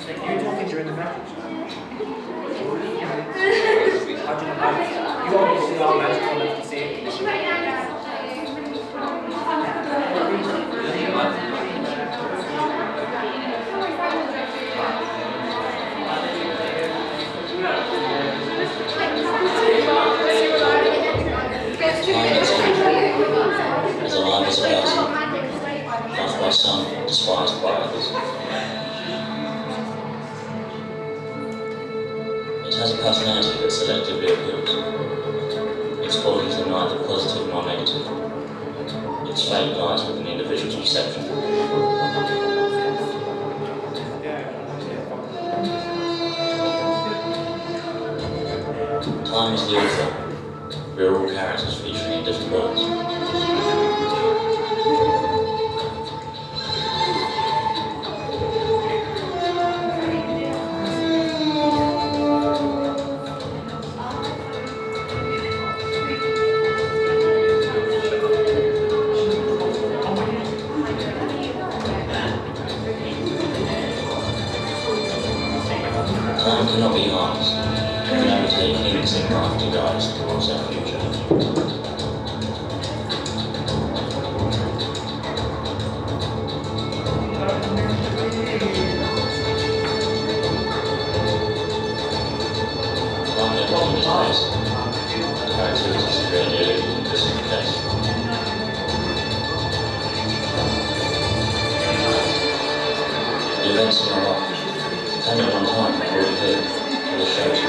Like you talking during the message. I don't know. You obviously are magical enough to see it. As alive as a person, loved by some, despised by others. It has a personality that selectively appeals. Its qualities are neither positive nor negative. Its fate lies within the individual's perception. Time is the author. We are all characters featuring in different worlds. Time cannot be harnessed. It can only take hints in crafty guides towards our future. Time never changes pace. Our activities create the illusion that this is the case. The events in our life depend on time before we hit for the shows.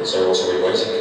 So what are we waiting?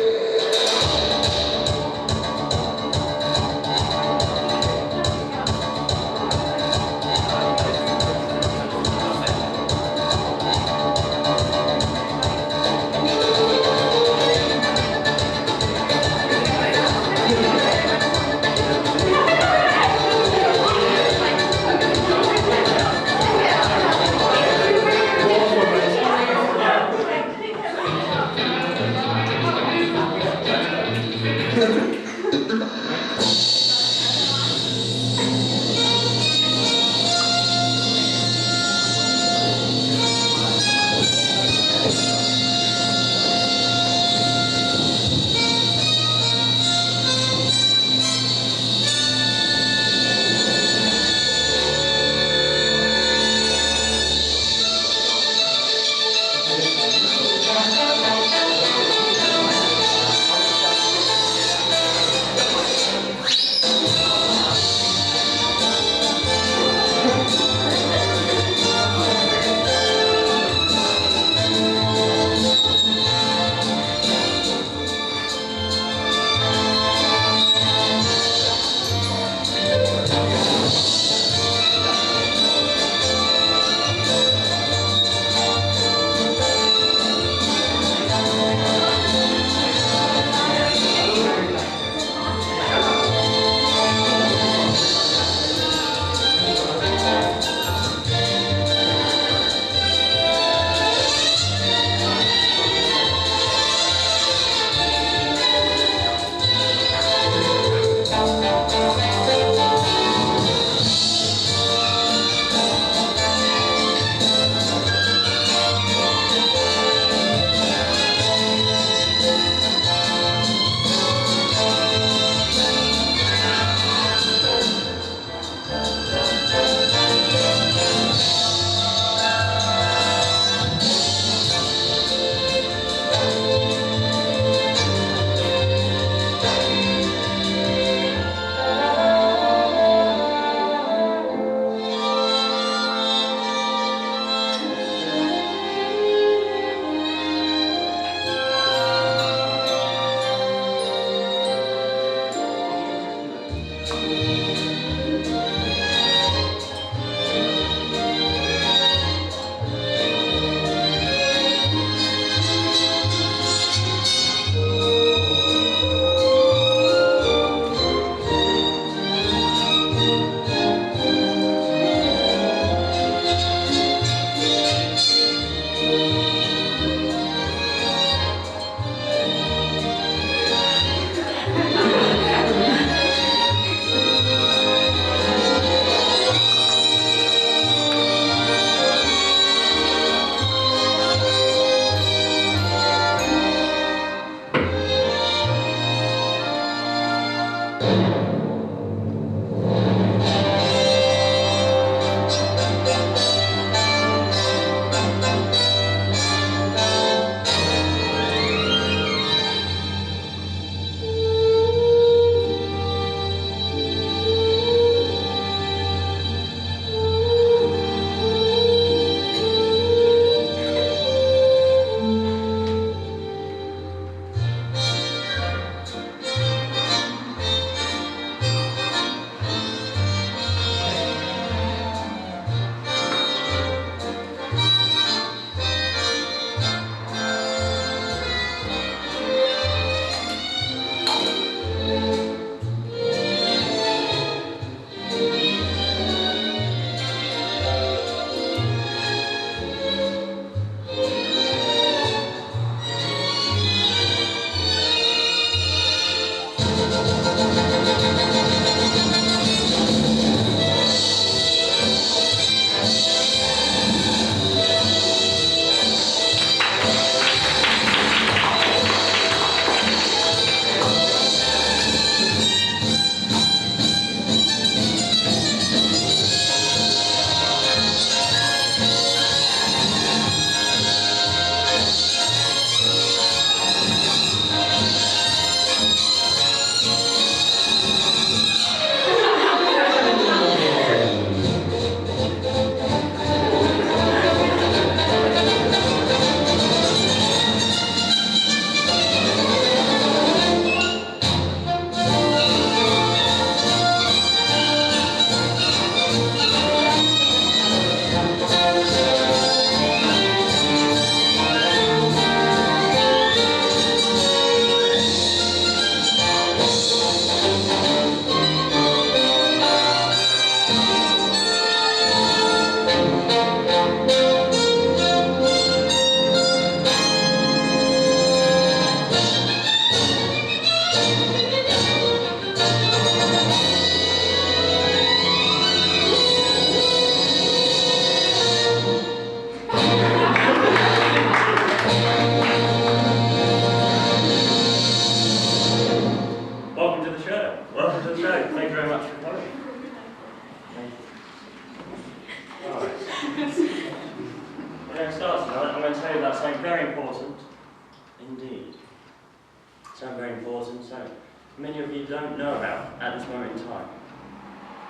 Many of you don't know about at this moment in time,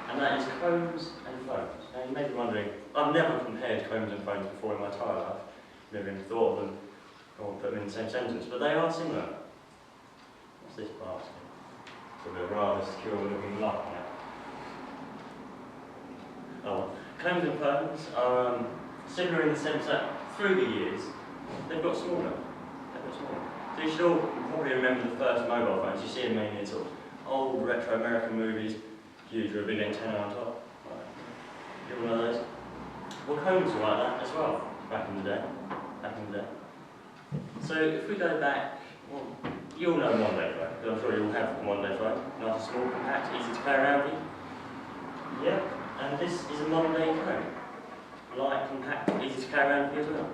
and that is combs and phones. Now you may be wondering, I've never compared combs and phones before in my entire life, never even thought of them or put them in the same sentence, but they are similar. What's this basket? It's a rather secure looking lock on it. Oh, combs and phones are similar in the sense that through the years they've got smaller. So you should all probably remember the first mobile phones. You see them mainly in sort of old retro American movies, huge with a big antenna on top. You all know those? Well, combs were like that as well, back in the day. So if we go back, well, you all know Mondo phone, because I'm sure you all have a Mondo phone. Nice and small, compact, easy to carry around with you. Yep, and this is a modern day phone. Light, compact, easy to carry around with you as well.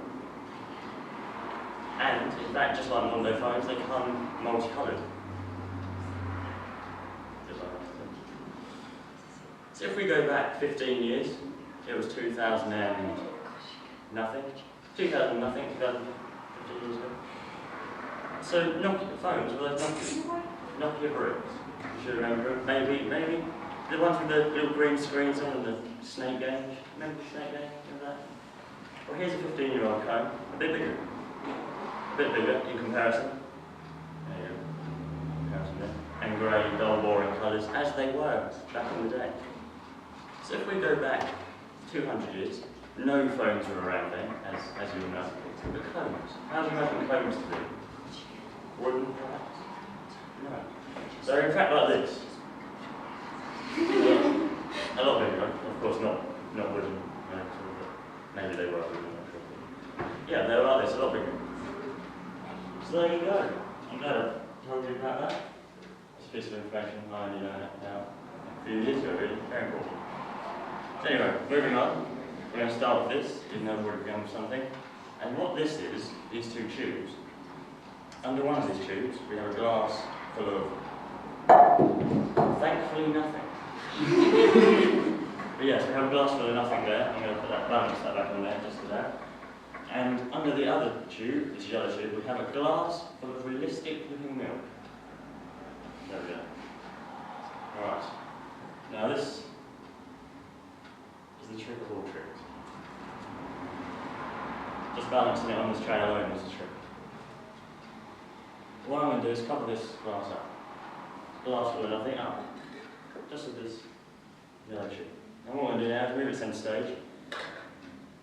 And, in fact, just like Mondo phones, they come multicoloured. So if we go back 15 years, it was 2000 and nothing. 2000 nothing, 15 years ago. So Nokia phones were those Nokia bricks. You should remember them. Maybe. The ones with the little green screens on and the snake game. Remember the snake game? Remember that? Well, here's a 15-year-old comb, a bit bigger. In comparison. There you go. Comparison there. And grey, dull, boring colours, as they were back in the day. So if we go back 200 years, no phones were around then, as you all know. But combs. How do you imagine combs to be? Wooden, perhaps? No. So in fact like this. A lot bigger, of course not wooden. Maybe they were wooden, I'm not sure. Yeah, they were like this, a lot bigger. So there you go. I'm glad I told you about that. It's a piece of information I only know now a few years ago, really. Very important. So anyway, moving on. We're going to start with this, even though we've already begun with something. And what this is, these two tubes. Under one of these tubes, we have a glass full of full of nothing. But yes, we have a glass full of nothing there. I'm going to put that balance that back on there just for that. And under the other tube, this yellow tube, we have a glass full of realistic looking milk. There we go. Alright. Now this is the trick of all tricks. Just balancing it on this tray alone is the trick. What I'm going to do is cover this glass up. Glass full of nothing up. Just with this yellow tube. And what I'm going to do now is move it centre stage.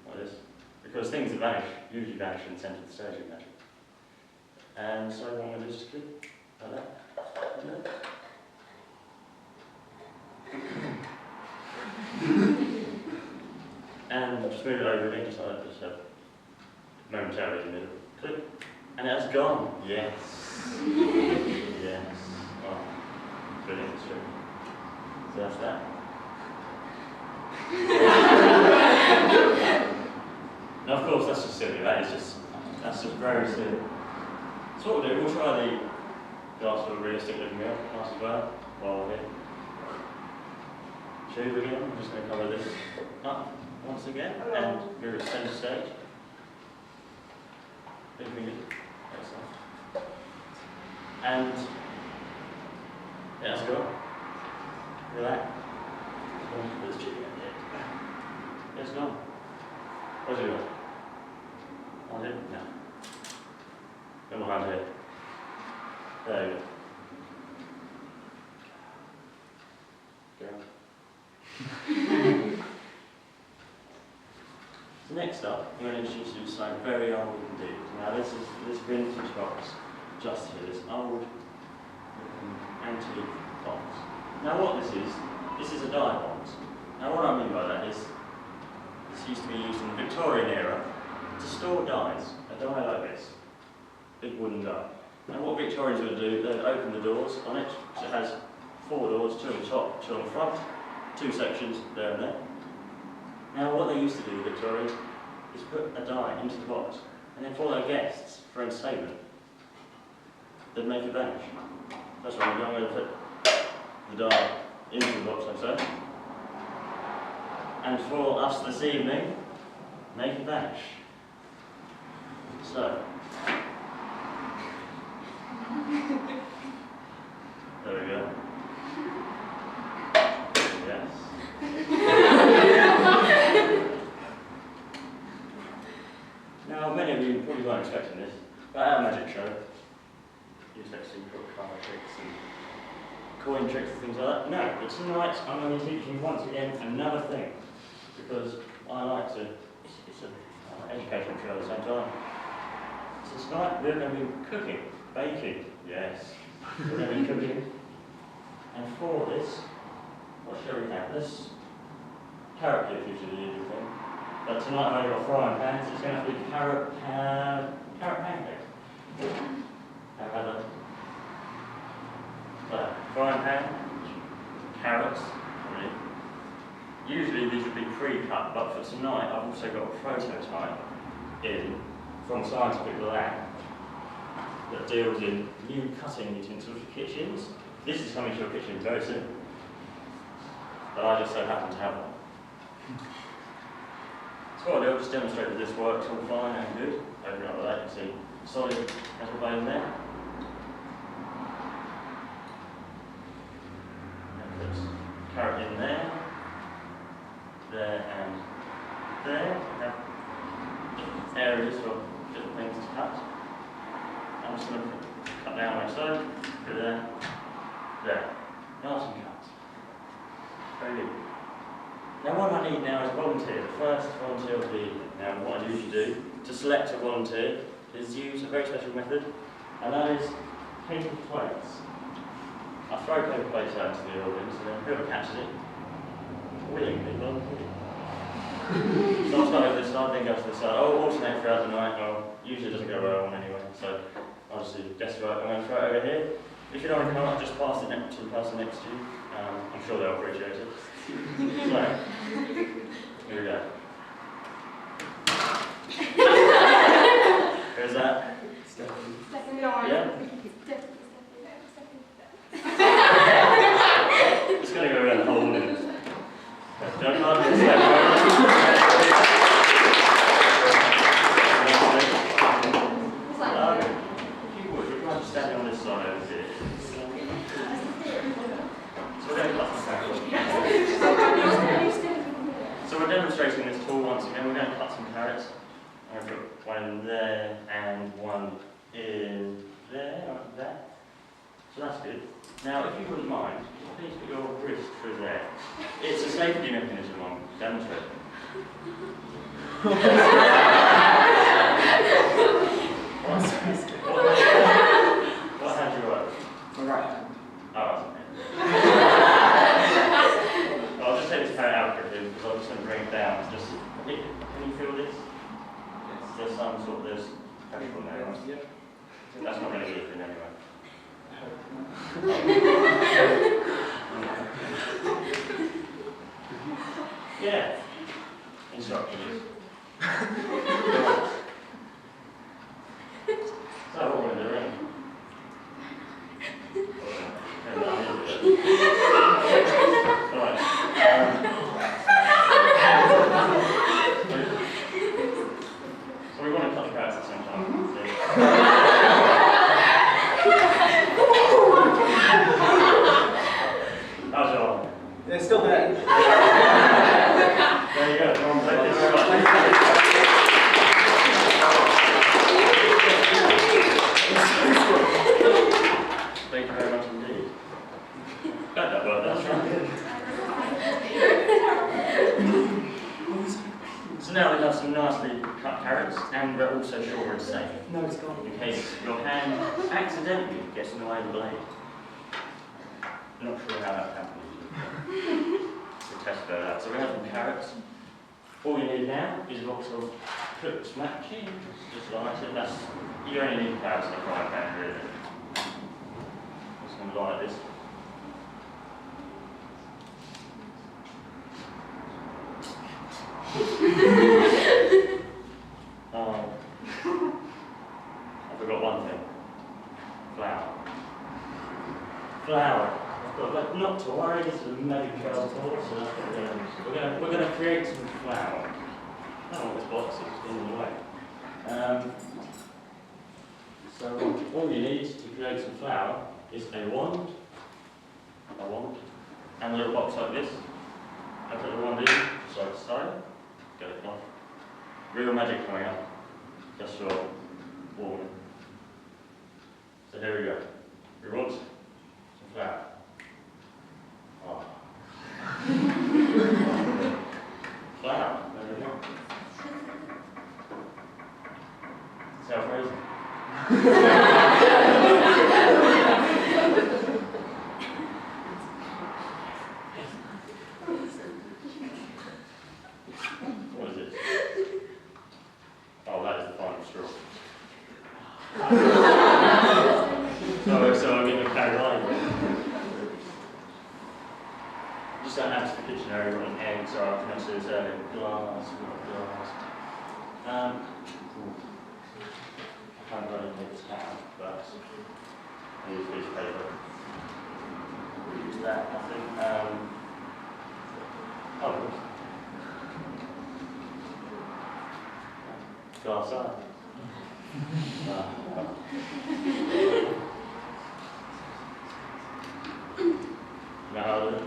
Like this. Because things that vanish usually vanish in the centre of the stage. And so what I'm going to do is just click like that. Like that. And just move it over again, just like that, just have momentarily in the middle. Click. And it has gone. Yes. Yes. Oh, brilliant, it's true. So that's that. Now, of course, that's just silly. That's just very silly. So what we'll do, we'll try the glass full of realistic looking milk glass as well, while we're here. Tube again, I'm just going to cover this up once again, and move it to centre stage. Big finger. Excellent. And yeah, let's go. Relax. There's tube again. Yeah, it's gone. Where's it going? On it? No. Go behind here. There you go. Go. So next up, I'm going to introduce you to something very old indeed. Now this is this vintage box, just here, this old antique box. Now what this is a dye box. Now what I mean by that is, this used to be used in the Victorian era to store dyes, a dye like this, big wooden dye. Now what Victorians would do, they'd open the doors on it, so it has 4 doors, 2 on the top, 2 on the front, 2 sections there and there. Now what they used to do, Victorians, is put a dye into the box, and then for their guests, for entertainment, they'd make it vanish. That's what I'm going to put the dye into the box like so. And for us this evening, make it vanish. So, there we go. Yes. Now, many of you probably weren't expecting this, but at a magic show, you expect to see card tricks and coin tricks and things like that. No, but tonight I'm going to be teaching once again another thing, because I like to, it's an educational show at the same time. So tonight we're going to be cooking, baking, yes, we're going to be cooking. And for this, what shall we have? This carrot dip is usually the usual thing. But tonight I've got frying pans, it's going to be carrot pancake. Have had a frying pan, carrots, really. Usually these would be pre-cut, but for tonight I've also got a prototype in from Scientific Lab that deals in new cutting utensils for kitchens. This is coming to your kitchen very soon, but I just so happen to have one. So what I'll do, I'll just demonstrate that this works all fine and good. Open it up like that, you can see solid metal bone there. And put carrot in there, and there. We have different areas for different things to cut. I'm just going to cut down like so, go there, there. Nice and cut. Very good. Now what I need now is a volunteer, the first volunteer of the evening. Now what I usually do to select a volunteer is use a very special method, and that is paper plates. I throw paper plates out into the audience, and then whoever catches it, willingly volunteer. So I'll start with this side, then go to this side. I'll alternate throughout the night. Well, usually it doesn't go well on anyway, so I'll just do guess right. I'm going to throw it over here. If you don't want to come up, just pass it to the person next to you. I'm sure they'll appreciate it. So, here we go. Who's that? Stephanie. Yeah? one there, and one in there, like that. So that's good. Now, if you wouldn't mind, please put your wrist through there. It's a safety mechanism I'm demonstrating. What hand do you work? My right hand. Oh, I'll just take this parrot out quickly because I'm just going to bring it down. Just, can you feel this? Yes. There's some sort of pressure on there, right? Yep. That's not really leaking anyway. Yeah. Instructions. So what we're going to do, right? Alright. So we want to cut the carrots at the same time. How's your arm? They're still there. There you go. Come on, take this right. Thank you very much indeed. Got that word, that's right. So now we have some nicely cut carrots, and we're also sure we're safe. No, it's gone. In case your hand accidentally gets in the way of the blade. Not sure how that happens. We'll test that out. So we have some carrots. All you need now is a box of cooked mac cheese. Just light it. That's, you only need carrots in a frying pan, really. Just going to light this. I forgot one thing. Flour. Flour. But not to worry, this is a magic trail talk, so that's what we're going to create some flour. I don't want this box, it's in the way. So all you need to create some flour is a wand, and a little box like this. I put the wand in, side to side, get it off. Real magic coming up, just for warming. So here we go. We want some flour. Oh. Flour, there we go. See how frozen? What is it? Oh, that is the final straw. So I'm getting carried away. Just don't ask the kitchen area what an eggs are. I can see this earlier. Glass. I can't really make this down, but I use a piece of paper. We'll use that, I think. Glass eye. Now how to do it?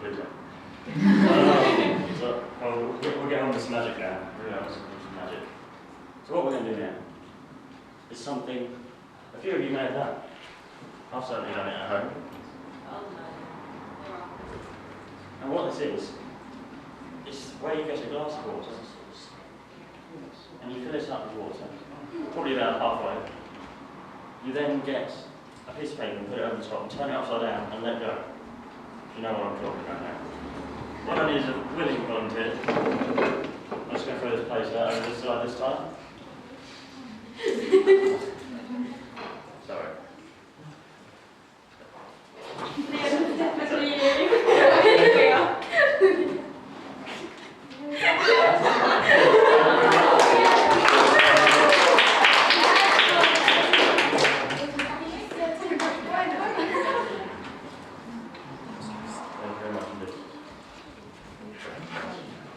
Good job. So, we'll get on this magic now. We're going to have some magic. So what we're going to do now is something a few of you may have done. I've certainly done it at home. And what this is where you get a glass of water and you fill it up with water, probably about halfway. You then get a piece of paper and put it over the top, turn it upside down and let go. You know what I'm talking about now. What I need is a willing volunteer. I'm just going to throw this place out over this side this time. Sorry.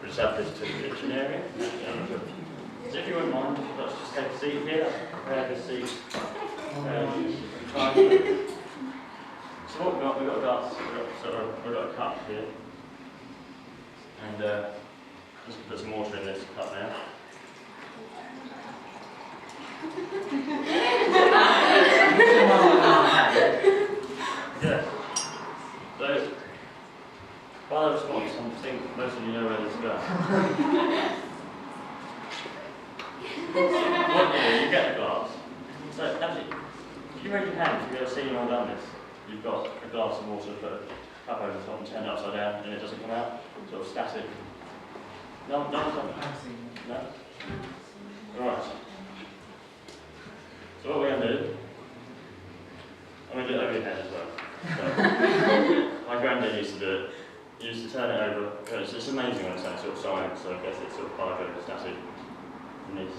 Just have this to the kitchen area. So if you wouldn't mind, let's just take a seat here. Prepare the seat. So what we've got a glass, we've got a cup here. And just put some water in this cup now. Yeah. So, by the response, I think most of you know where this is going. What do you get the glass? So, actually, if you raise your hand, if you've ever seen or done this, you've got a glass of water, put a cup over the top and turn it upside down, and it doesn't come out, sort of static. No one's done that? No? Right. So what we're going to do, I'm going to do it over your head as well. So, my granddad used to do it. He used to turn it over. It's amazing when it's that sort of science, so I guess it's sort of hard and static and this.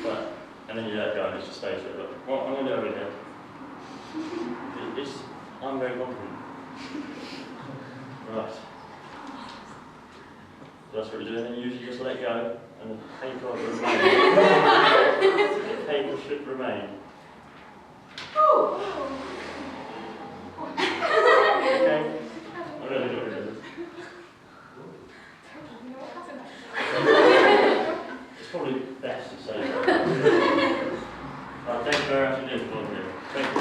But, and then you let go and it just stays there. But what I'm going to do over your head, I'm very confident. Right. So that's what you do, and then you usually just let go, and the paper will remain. The paper should remain. Okay. I'm going to do it. It's probably best to say that. Right, thank you very much indeed for being here. Thank you.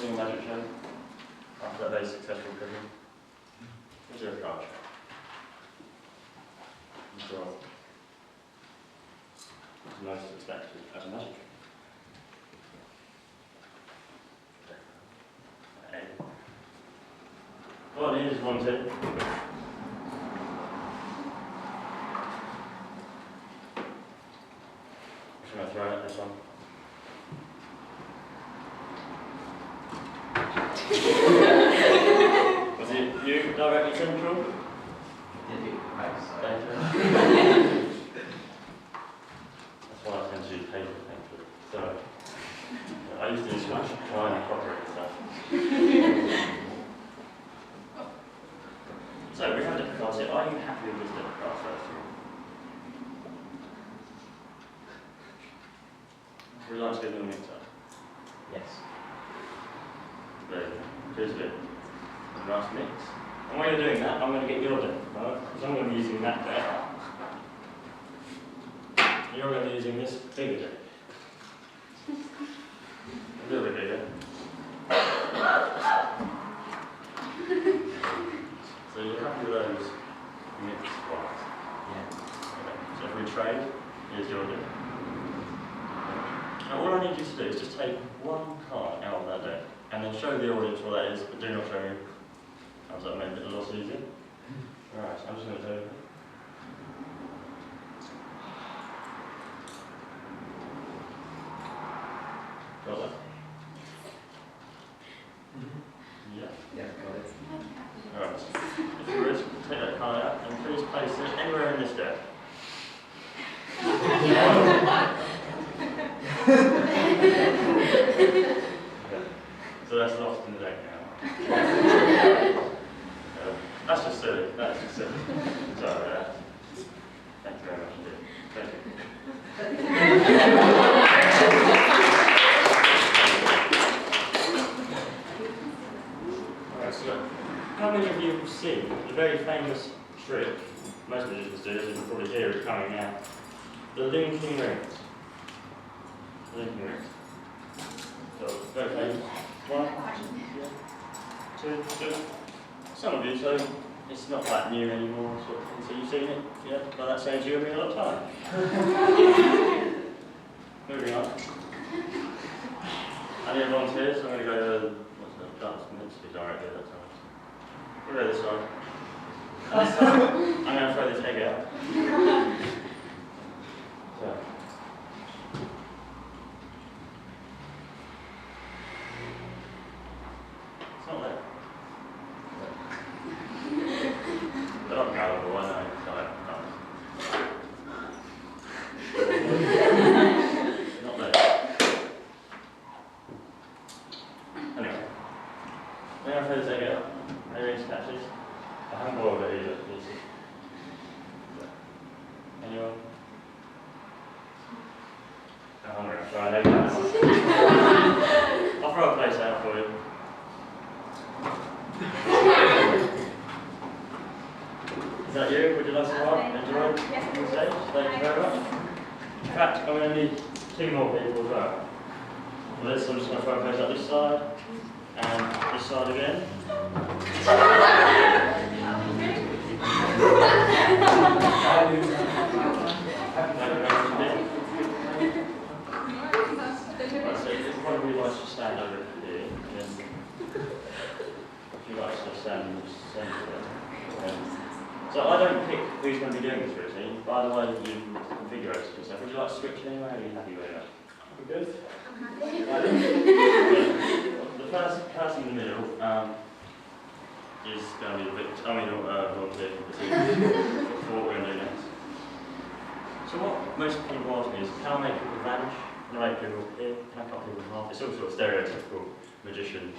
Doing a magic show after that very successful cooking. We'll do a card show. Draw. It's most expected as a magic show. What it is wanted. I'm just going to throw it at this one. Was it you directly central? Did you? Right, That's why I tend to use paper, thankfully. So, I used to use much wine and copper and stuff. So, we have different cards here. Are you happy with this different cards first? Would you like to give them a mix up? Yes. There, here's a bit. Nice mix. And while you're doing that, I'm going to get your deck, right? Because I'm going to be using that deck. You're going to be using this bigger deck. A little bit bigger. So you're happy with those mixed parts? Yeah. Okay. So if we trade, here's your deck. Now all I need you to do is just take one card out of that deck and then show the audience what that is, but do not show me. How's that made it a lot easier? Right, I'm just going to do it. Got that? Yeah. Yeah, got it. Alright. If you would, take that card out and please place it anywhere in this deck. Okay. So that's lost in the deck now. That's just silly. That's just silly. Sorry, thank you very much indeed. Thank you. Alright, so how many of you have seen the very famous trick, most magicians do, as you can probably hear it coming now, the linking rings? The linking rings. So, very famous. One, two. Some of you, so it's not that new anymore, sort of thing. So you've seen it, yeah? Well, that saves you and me a lot of time. Moving on. Any volunteers? I'm going to go to, what's that? That's meant to be directly that time. We'll go this side. I'm going to throw this egg out. So. It's not there. They're not gullible, I know. Not there. Anyway. I'm going to throw this egg out. Maybe it's catches. I haven't boiled it either. Anyone? I'm hungry. I'll try an egg now. I'll throw a place out for you. Is that you? Would you like to enjoy on the stage? Thank you very much. In fact, I'm going to need 2 more people as well. For this, I'm just going to throw a place out this side and this side again. Right, so it's probably nice to stand over here. If you like to stand in the centre. So I don't pick who's going to be doing this routine. By the way, you configure it yourself. Would you like to switch anyway? Are you happy with that? We're good? The first person in the middle is going to be the victim. I mean, volunteer for what we're going to do next. So what most people ask me is, can I make people vanish? Can I make people appear? Can I cut people in half? It's all sort of stereotypical magician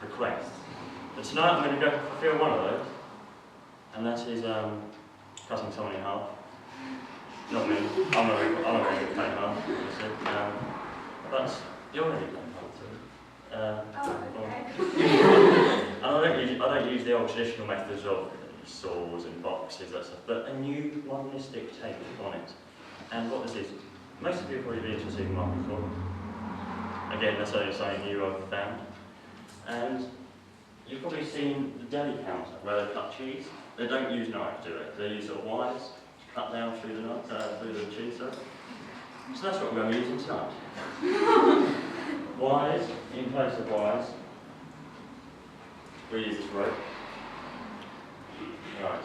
requests. But tonight I'm going to go fulfill one of those. And that is cutting someone in half. Not me. I'm not very good at cutting half, obviously. But you're already cutting half, and I don't use the old traditional methods of saws and boxes, that stuff, but a new modernistic take on it. And what this is, most of you have probably been to a supermarket before. Again, that's only something new I've found. And you've probably seen the deli counter where they cut cheese. They don't use knives, do they? They use sort of wires to cut down through the cheese, sorry. So that's what we're going to be using tonight. Wires, in place of wires, we use this rope. Right,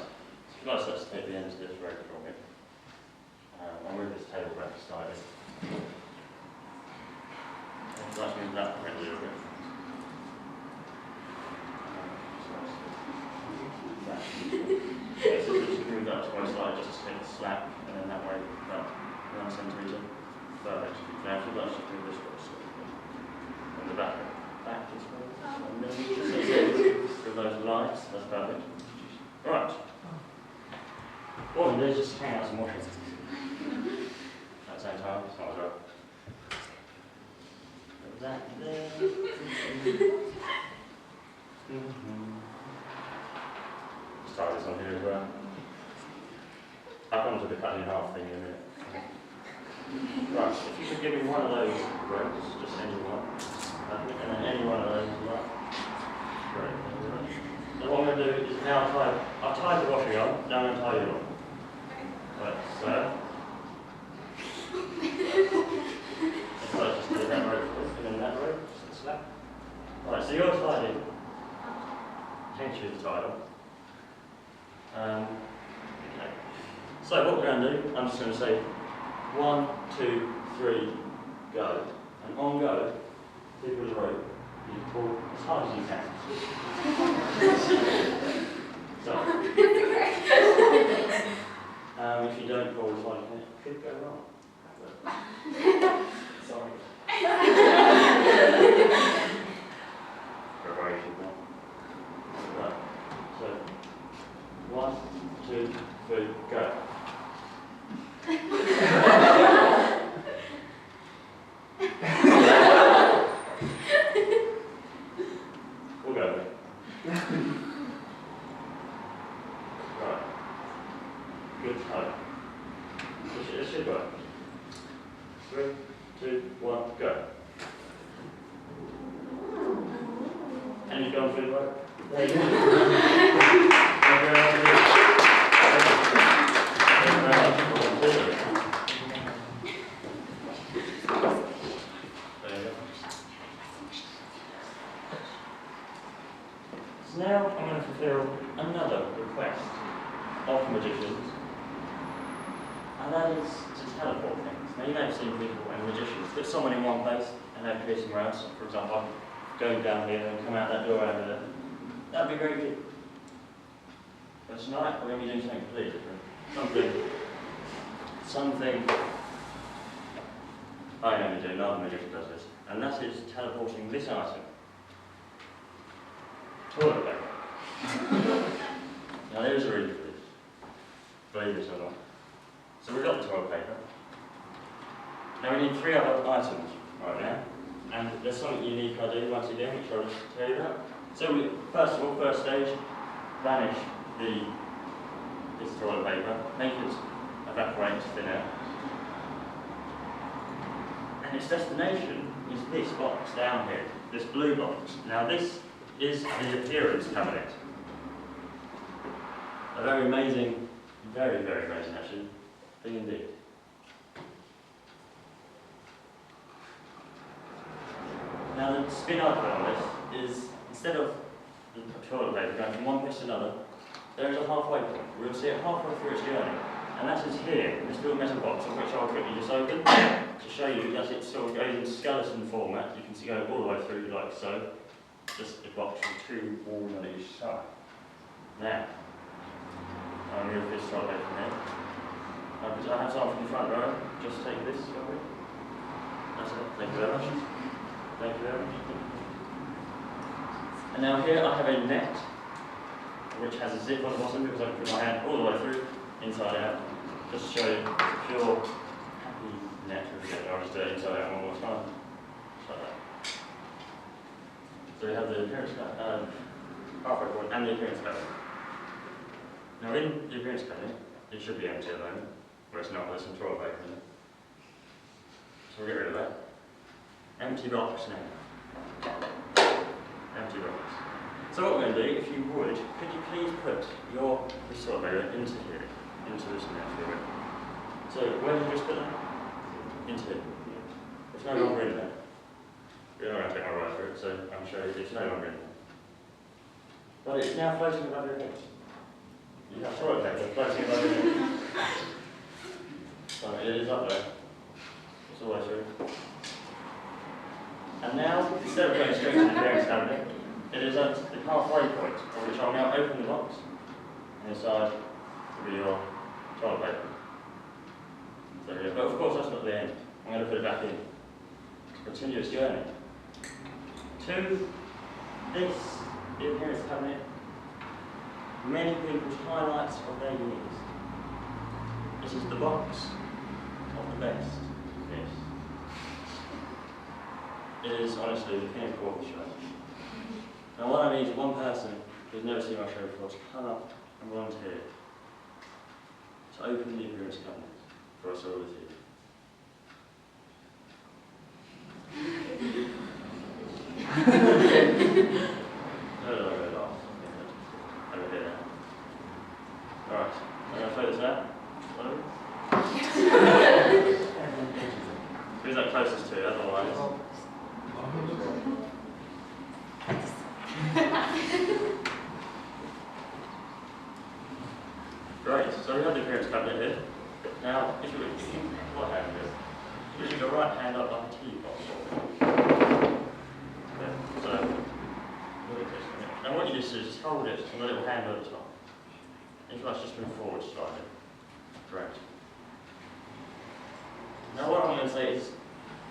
so let's take the ends of this rope from it. I'll move this table back slightly. Let's move that back a little bit. So just move that to one side, just to take a slap, and then that way, about 1 centimetre. Perfect. Now, if you'd like to do this way, on the back this way, and then just with those lines, that's perfect. Right. What we'll do is just hang out some washing. At the same time, it's not as well. Put that there. Try this on here as well. I'll come to the cutting in half thing in a minute. Right, if you could give me one of those ropes, just any one, and then any one of those as well. Great. So what I'm going to do is now I've tied the washing on, now I'm going to tie you on. Right, so. So I just do that rope and then that rope, just slap. Right, so you're tidy. Change the title. Okay. So what we're going to do, I'm just going to say 1, 2, 3, go. And on go, keep with the rope, you pull as hard as you can. So, if you don't pull as hard as you can, it could go wrong. Sorry. Preparation now. Right. So 1, 2, 3, go. We'll go there. Right. Good toe. It should work. 3, 2, 1, go. And you've gone through the rope. There you go. Thank you very much. There you go. So now I'm going to fulfill another request of magicians, and that is to teleport things. Now you may have seen people and magicians put someone in one place and have pierce them around. So for example, I could go down here and come out that door over there. That'd be very good. But tonight we're going to be doing something completely different. Something I only do, no other magician does this, and that is teleporting this item. Toilet paper. Now there is a reason for this, believe it or not. So we've got the toilet paper. Now we need 3 other items right now, and there's something unique I do once again, which I'll just tell you about. So we, first of all, first stage, vanish this toilet paper, make it evaporate to thin air. And its destination is this box down here, this blue box. Now this is the appearance cabinet. A very amazing, very, very amazing actually, thing indeed. Now the spin I put on this is, instead of the toilet paper going from one place to another, there is a halfway point. We'll see it halfway through its journey. And that is here, this little metal box, of which I'll quickly just open to show you that it sort of goes in skeleton format. You can see go all the way through like so. Just a box with 2 walls on each side. Now, I'll remove this toilet paper from here. Because I have some from the front row, just take this over. That's it, thank you very much. Thank you very much. And now here I have a net, which has a zip on the bottom because I can put my hand all the way through, inside out. Just to show you, it's a pure, happy net. I'll just do it inside out one more time. Just like that. So we have the appearance cabinet, halfway point, and the appearance cabinet. Now in the appearance cabinet, it should be empty at the moment, but it's not, there's some toilet paper in it. So we'll get rid of that. Empty box now. Empty box. So what we're going to do, if you would, could you please put your toilet paper into here, into this net here. So where did you just put that? Into here. It's no longer in there. We're not going to take my word for it, so I'm sure it's no longer in there. But it's now floating above your head. You have toilet paper floating above your head. So it is up there. It's all the way through. And now, instead of going straight to the appearance cabinet, it is at the halfway point, of which I'll now open the box, and inside will be your toilet paper. So, yeah, but of course that's not the end. I'm going to put it back in. Continue its journey. To this, the appearance cabinet, many people's highlights of their years. This is the box of the best. Yes. It is honestly the pinnacle of the show. Now what I need is one person who's never seen my show before to come up and volunteer to open the appearance cabinet for us all to see. Over here. Alright, I'm going to play this out. Who's that closest to, otherwise? Great, so we have the appearance cabinet here. Now, if you what hand is? Put your right hand up like a teapot. Okay, so, and what you just do is just hold it on the little hand at the top. If you like, just move forward slightly. Great. Now what I'm going to say is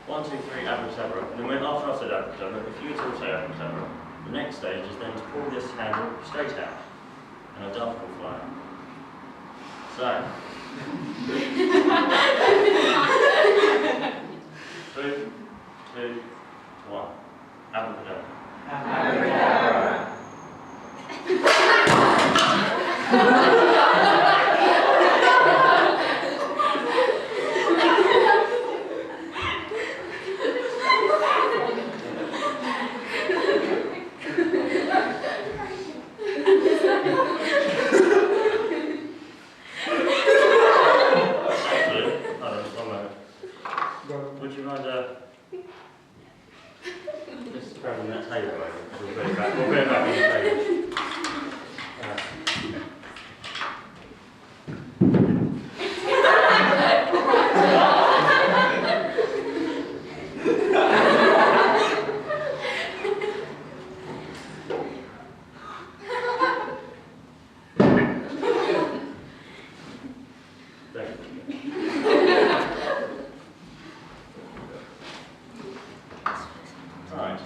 1, 2, 3, abracadabra, and then when after I've said abracadabra, if you were to say abracadabra, the next stage is then to pull this handle straight out, and a dove will fly. So, 3, 2, 1, abracadabra. Abracadabra. Would you mind just grabbing that table over? We'll put it back on the table. Right.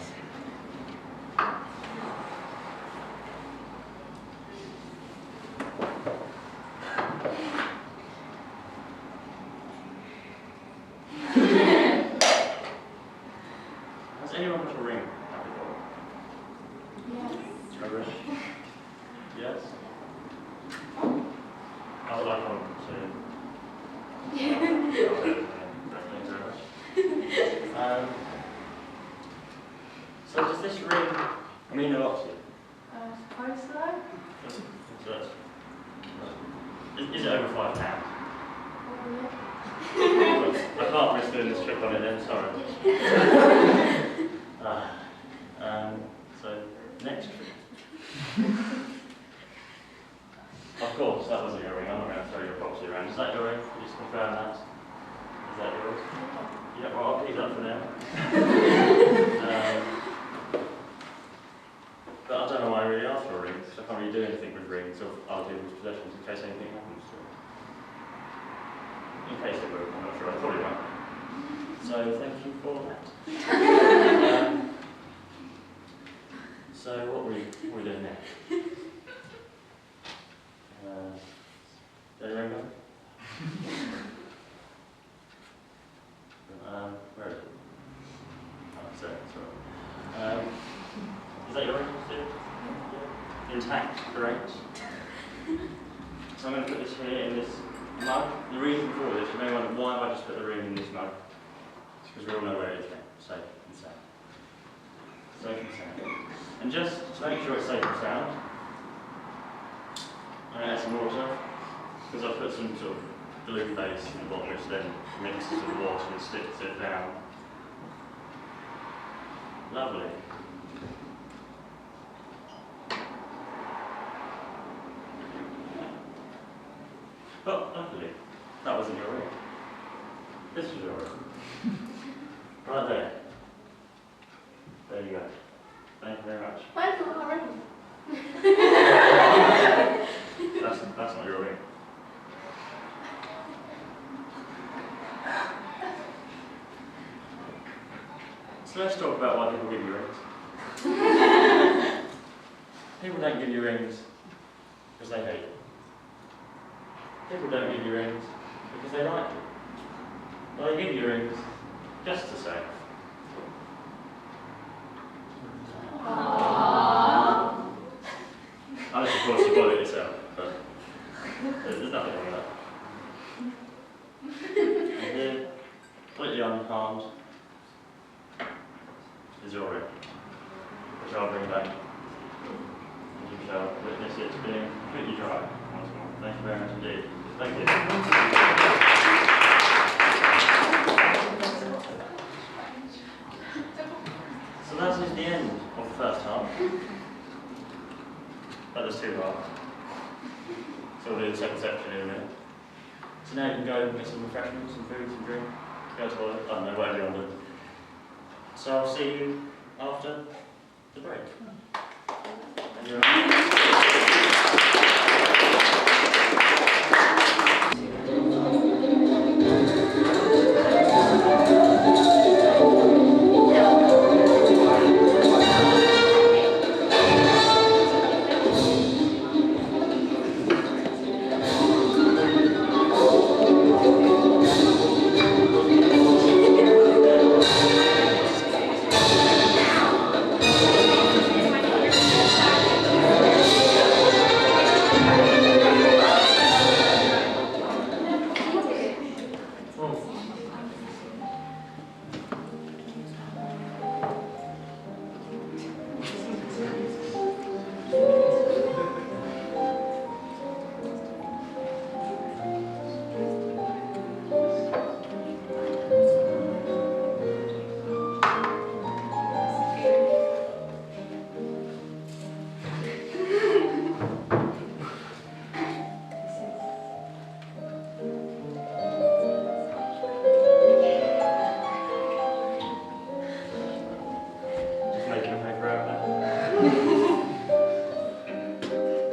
Has anyone got a ring? Yes. A ring? Yes? I would like one soon. So does this ring mean a lot to you? Suppose so. Is it over £5? Probably. I can't risk doing this trick on it then, sorry. So, next trick. Of course, that wasn't your ring. I'm not going to throw your property around. Is that your ring? Just confirm that. Is that yours? Yeah, well, I'll keep that for now. But I don't know why I really asked for a ring, because I can't really do anything with rings or other people's possessions in case anything happens to it. In case it will, I'm not sure. I probably won't. So thank you for that. So what are we doing now? Do you remember? Where is it? Oh, it's there, that's right. Is that your ring, Steve? Yeah. Intact, great. So I'm going to put this here in this mug. The reason for this, you may wonder why have I just put the ring in this mug? It's because we all know where it is now. Safe and sound. Safe and sound. And just to make sure it's safe and sound, I'm going to add some water, because I've put some sort of glue base in the bottom, which then mixes with the water and sticks it down. Lovely. Oh, lovely. That wasn't your ring. This was your ring. Right there. There you go. Thank you very much. Where's my ring? That's not your ring. So let's talk about why people give you rings. People don't give you rings because they hate you. People don't give you rings because they like you. Well, they give you rings just to say. Unless, of course, you bought it yourself, but there's nothing wrong with that. And here, completely unharmed, is your ring, which I'll bring back. And you shall witness it being completely dry once more. Thank you very much indeed. Thank you. But there's 2 halves. So we'll do the second section in a minute. So now you can go and get some refreshments, some food, some drink, go to the toilet, I don't know, whatever you want to do. So I'll see you after the break. Thank you very much.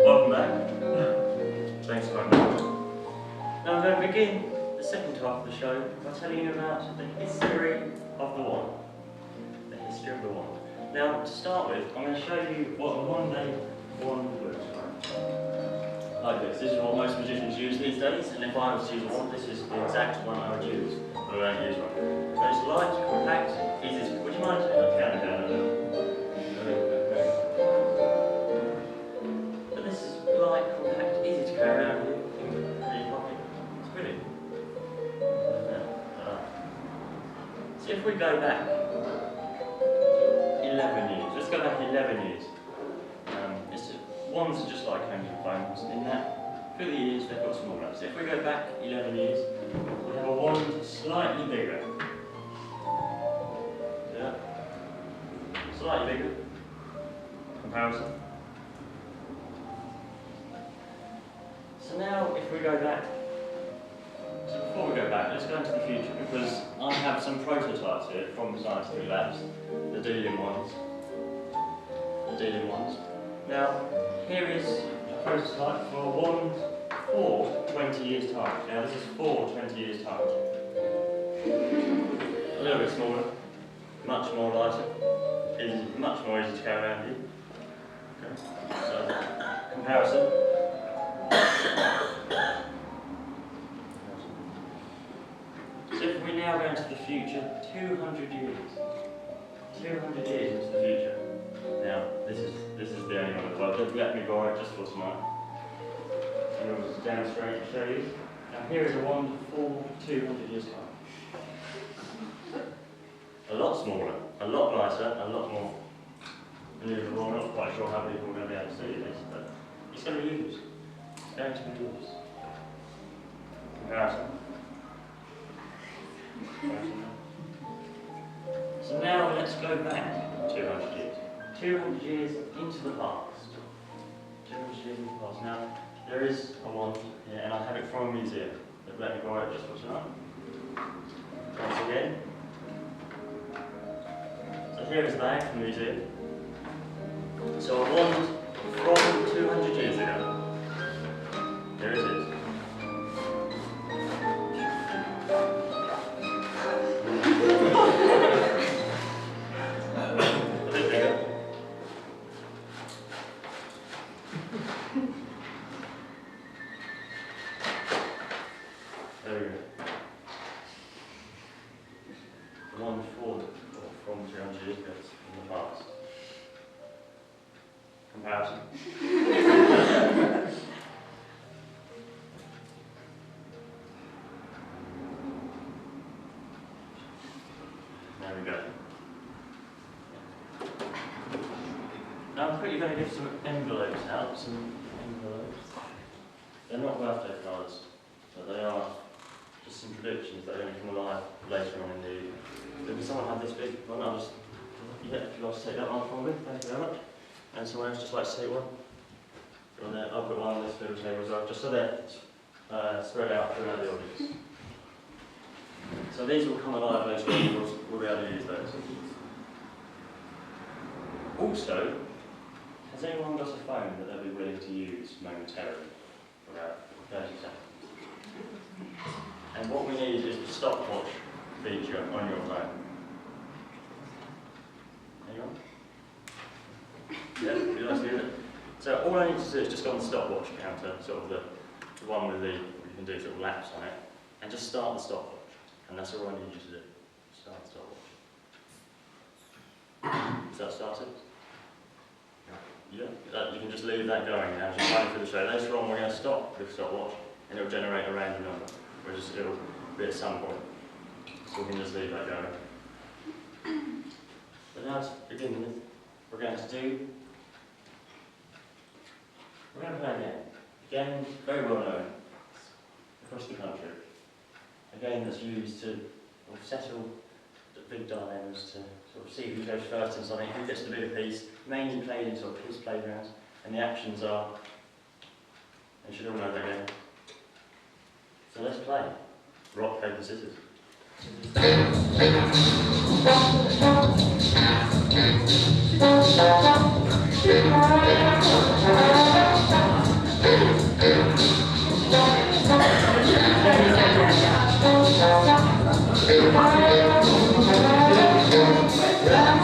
Welcome back. Thanks very much. Now I'm going to begin the second half of the show by telling you about the history of the wand. The history of the wand. Now, to start with, I'm going to show you what a one-day wand looks like. Like this. This is what most magicians use these days, and if I was to use a wand, this is the exact one I would use. But I won't use one. But it's light, compact, easy to... Would you mind turning the piano down a little? But this is light, compact, easy to carry around with you in your pocket. It's brilliant. So if we go back 11 years, let's go back 11 years. Wands are just like hanging phones, in that through the years they've got smaller. So if we go back 11 years, we have a wand slightly bigger. Yeah? Slightly bigger. Comparison. So now if we go back, so before we go back, let's go into the future, because I have some prototypes here from the scientific labs, the Delium ones. The Delium ones. Now, here is a prototype for a wand for 20 years' time. Now, this is for 20 years' time. A little bit smaller, much more lighter, is much more easy to carry around you. Okay. So, comparison. So, if we now go into the future, 200 years. 200 years into the future. Now, this is the only one as well. Let me borrow it just for tonight. And I'll just demonstrate and show you. Now, here is a wand for 200 years' time. A lot smaller, a lot lighter, a lot more maneuverable. I'm not quite sure how people are going to be able to see this, but it's going to be used. It's going to be used. Comparison. So now let's go back 200 years. 200 years into the past. 200 years into the past. Now, there is a wand here, and I have it from a museum. They've let me borrow it just for tonight. Once again. So here is the bag from the museum. So a wand from 200 years ago. There it is. There we go. One from 200 years ago in the past. Comparison. There we go. Now I'm quickly going to give some envelopes out, some envelopes. They're not birthday cards, but they are just some predictions that are going to come alive later on in the evening. Does someone have this big one? I'll just, yeah, if you'd like to take that one from me, thank you very much. And someone else just like to take one? On there, I'll put one on this middle table as well, just so they're spread out throughout the audience. So these will come alive later on, we'll be able to use those. Also, has anyone got a phone that they'll be willing to use momentarily for about 30 seconds? And what we need is the stopwatch feature on your phone. Anyone? Yeah, you'd like to use it? So all I need to do is just go on the stopwatch counter, sort of the one with the, you can do sort of laps on it, and just start the stopwatch. And that's all I need you to do. Start the stopwatch. Is that started? Yeah, you can just leave that going now as you're running through the show. Later on we're going to stop the stopwatch and it'll generate a random number, it'll be at some point. So we can just leave that going. But now to begin with, we're going to play a game. A game very well known across the country. A game that's used to settle the big dilemmas, to sort of see who goes first in something, who gets the bigger piece, mainly played in sort of kids' playgrounds, and the actions are, you should all know that game. So let's play. Rock, paper, scissors. Rock,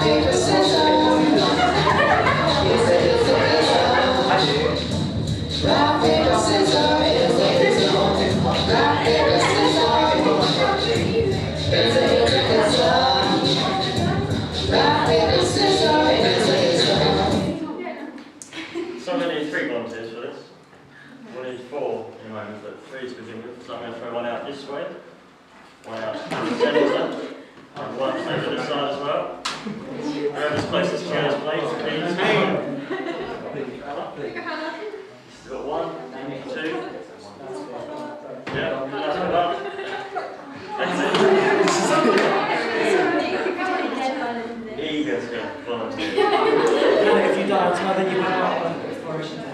paper, scissors. Rock, paper, scissors. Rock, paper, scissors. Rock, paper, scissors. So I'm going to need 3 volunteers for this. We'll need 4 in a moment, but 3 to begin with. So I'm going to throw one out this way, one out to the centre, and one over this side as well. Whoever's closest to his place, please. You've got 1, 2. Yeah, that's good luck. Eager to volunteer. If you die on time, then you went out on exploration time.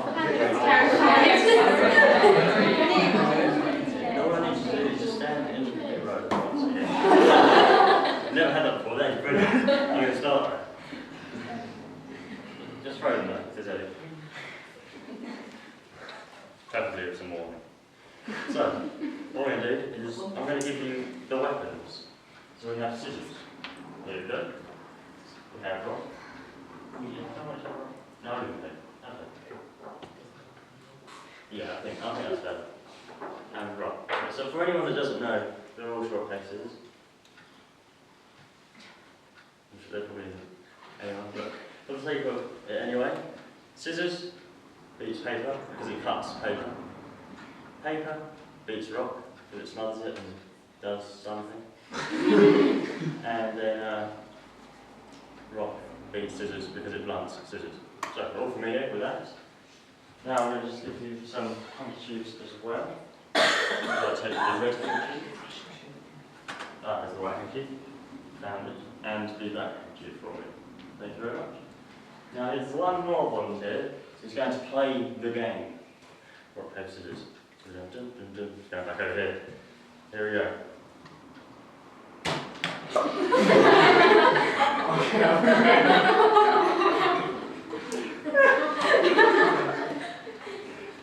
All I need to do is just stand in the pit road once again. Never had that before, that's brilliant. You can start. Just throw them there, if there's any. Hopefully it's a morning. So, what we're going to do is, I'm going to give you the weapons. So we have scissors. Here we go. We have rock. How much rock? No, okay. Yeah, I think that's better. And rock. So for anyone that doesn't know, they're all short places. They're probably anyone, but for the sake of it anyway, scissors beats paper because it cuts paper. Paper beats rock because it smothers it and does something. And then rock beats scissors because it blunts scissors. So we're all familiar with that. Now I'm going to just give you some handkerchiefs as well. I'll take the red handkerchief. That is the white handkerchief. Found it. And the black handkerchief for me. Thank you very much. Now there's one more volunteer who's going to play the game. Rock, paper, scissors. Going back over here. Here we go.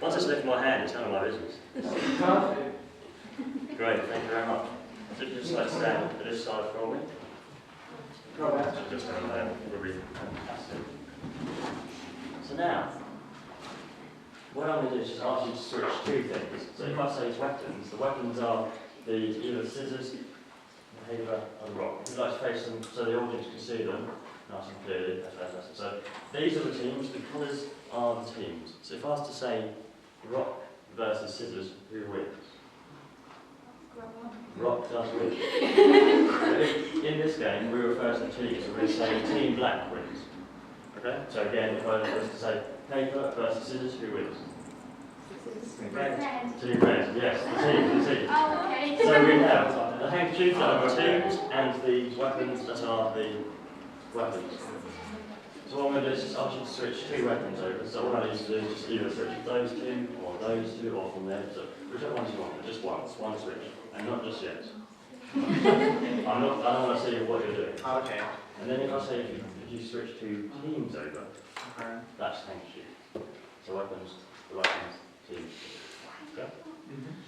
Once I lift my hand, it's none of my business. Great, thank you very much. So just like stand at this side for me. Just over there would be fantastic. So now, what I'm going to do is just ask you to switch 2 things. So if I say weapons, the weapons are either scissors, paper, and rock. We'd like to face them so the audience can see them nice and clearly. That's fantastic. So these are the teams, the colours are the teams. So if I was to say rock versus scissors, who wins? Rock does win. In this game, we refer to the teams, so we're going to say team black wins. Okay? So again, if I was to say paper versus scissors, who wins? Team red, yes, the team. Oh, okay. So we have the handkerchiefs that are the teams and the weapons that are the weapons. So what I'm going to do is just ask you to switch two weapons over. So all I need to do is just either switch those two, or from there. So whichever ones you want, but just once, one switch, and not just yet. I don't want to see what you're doing. Okay. And then if I say if you switch two teams over, that's thank you. So weapons, teams. Okay?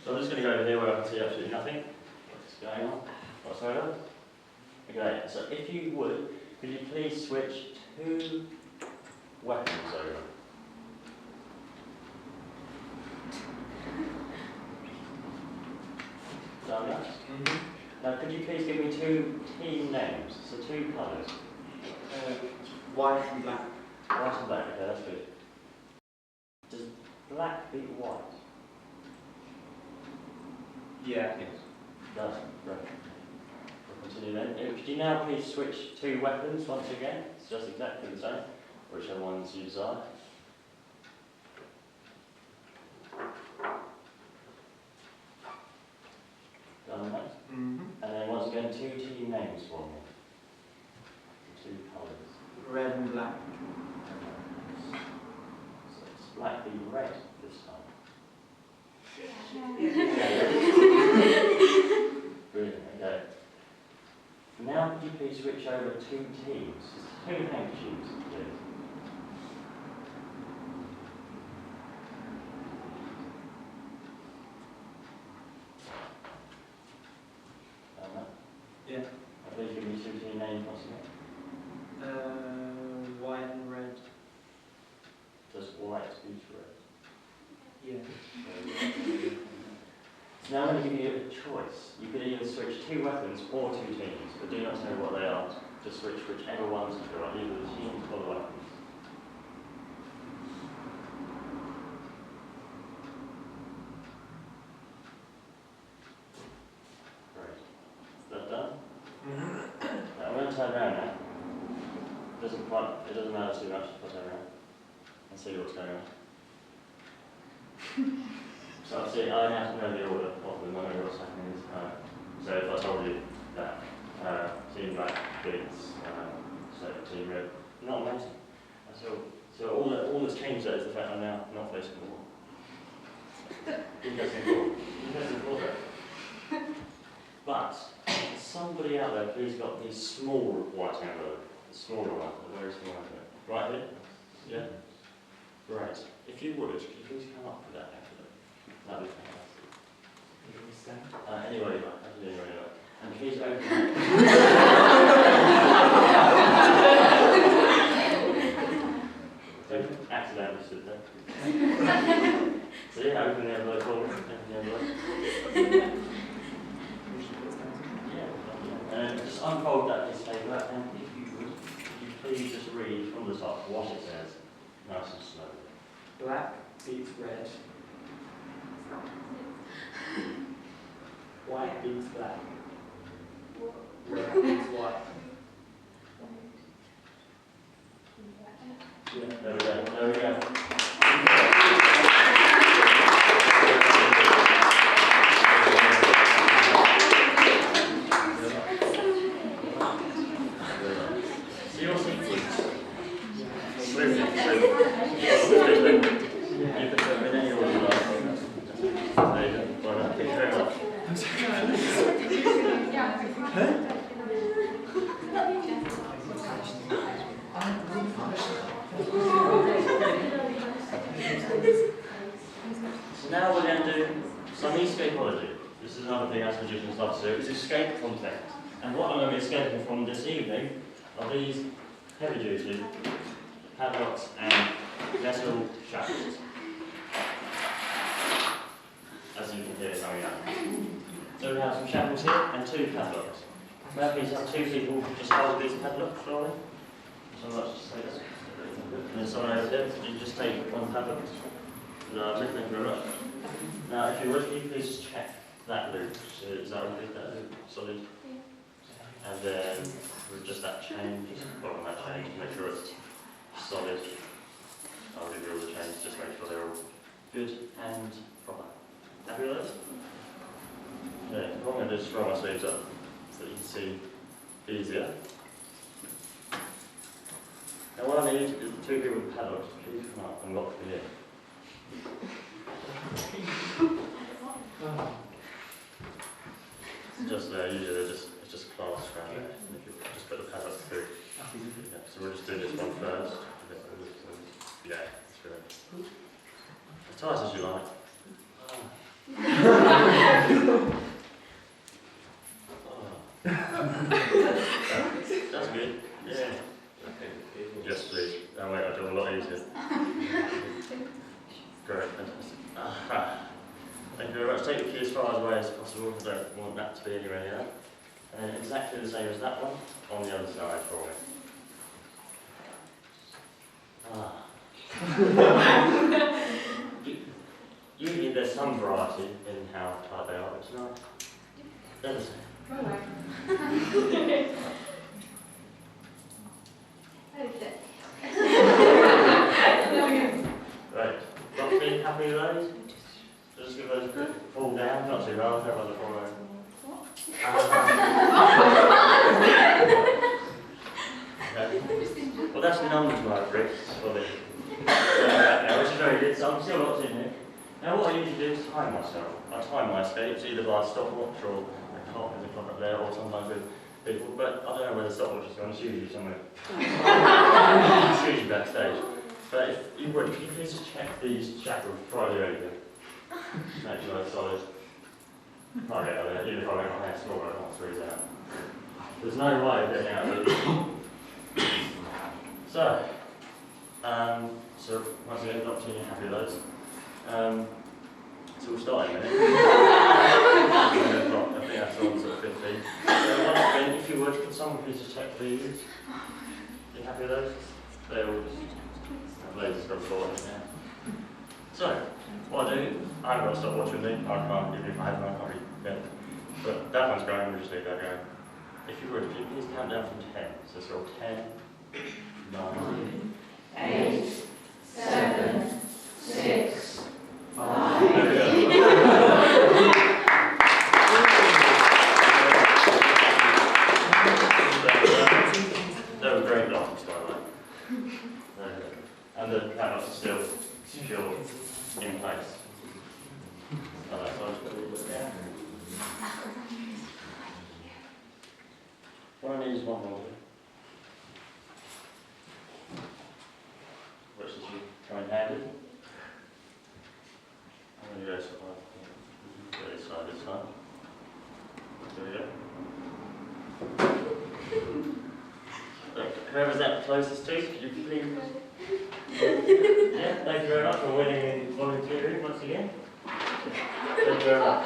So I'm just going to go over here where I can see absolutely nothing. What's going on? Whatsoever. Okay, so if you would, could you please switch two weapons over? Done that? Now could you please give me two team names, so two colours? White and black. White and black, okay, that's good. Does black beat white? Yeah. Yes. Does, right. We'll continue then. Could you now please switch two weapons once again? It's just exactly the same, whichever ones you desire. Done that? And then once again, two team names for me. Two colours. Red and black. So it's black beat red this time. Brilliant, okay. Now could you please switch over two teams? Two handkerchiefs, please. Yeah. Please give me two team names once again. White and red. Does white beat red? Yeah. So now I'm going to give you a choice. You could either switch two weapons or two teams, but do not say what they are. Just switch whichever ones you feel like, either the teams or the weapons. Great. Is that done? Right, I'm going to turn around now. It doesn't matter too much if I turn around and see what's going on. So obviously I have to know the order of them, I know what's happening. So if I told you that team black beats team red, not amazing. So all that's changed there is the fact I'm now not facing the wall. Interesting thought there. But somebody out there please got the small white envelope, the smaller one, the very small envelope. Right here? Yeah? Right. If you would, could you please come up with that envelope? That'd be fantastic. Anyway, anyway. And please open it. Accidentally stood there. So yeah, open the envelope for me. Open the envelope. Yeah. Just unfold that piece of paper, and if you would, could you please just read from the top what it says, nice and slow. Black beats red. White beats black. Red beats white. Yeah. There we go. There we go. See your seat, please. Swiftly. You can put them in any order you like. There you go. Well done. Thank you very much. So now we're going to do some escapology. This is another thing us magicians love to do, is escape from things. And what I'm going to be escaping from this evening are these heavy duty padlocks and metal shackles. As you can hear coming out. So we have some shackles here and two padlocks. Now please have two people just hold these padlocks slowly. So let's just take this. And then someone over there, you just take one padlock. Thank you very much. Now if you would, can you please just check that loop. So is that okay? That loop solid? And then with just that chain, just bottom that chain to make sure it's solid. I'll give you all the chains, just make sure they're all good and proper. Happy with those? Yeah, what I'm going to do is roll my sleeves up so that you can see easier. Now what I need is the two people with padlocks. Please come up and lock me in. It's just there, usually it's just clasped around there. And if you just put the padlock through. Yeah, so we'll just do this one first. Yeah, that's good. As tight as you like. That's good. Yeah. Yes, please. Oh wait, I'll do a lot easier. Great, fantastic. Thank you very much. Take the key as far away as possible. I don't want that to be anywhere near that. And exactly the same as that one on the other side for me. Usually there's some variety in how tight they are, but tonight they're the same. Okay. Right. Roughly happy with those? Just give those a quick fall down, not too hard, don't want to fall over. Okay. Well, that's number to my wrists for the which is very good, so I'm still locked in here. Now what I usually do is time myself. I time my escapes either by a stopwatch or a clock, there's a clock up there, or sometimes with people, but I don't know where the stopwatch is going, it's usually somewhere. It's usually backstage. But if you would, could you please just check these shackles before I do anything? Make sure they're solid. Can't get out of there, even if I make my hair smaller, I can't squeeze out. There's no way of getting out of it. So once again, not too happy with those. So we'll start in a minute. I think that's on sort of 15. So once again, if you would, could someone please just check these? You happy with those? They're all just, I've laid this before now. So, what I do, I haven't got to stop watching me. I can't, even if I had one, I can't read it. But that one's going, we'll just leave that going. If you would, please count down from 10. So it's all 10, 9, 8, 7, 6, 5. There we go. That was great locks, by the way. And the padlocks are still secure in place. Like that, so I'll just put it down. What I need is one more. Which is you try and hand it. I'm going to go sort of this side, this side. There we go. Look, whoever's that closest to, could you please? Yeah, thank you very much for winning in volunteering once again. Thank you very much.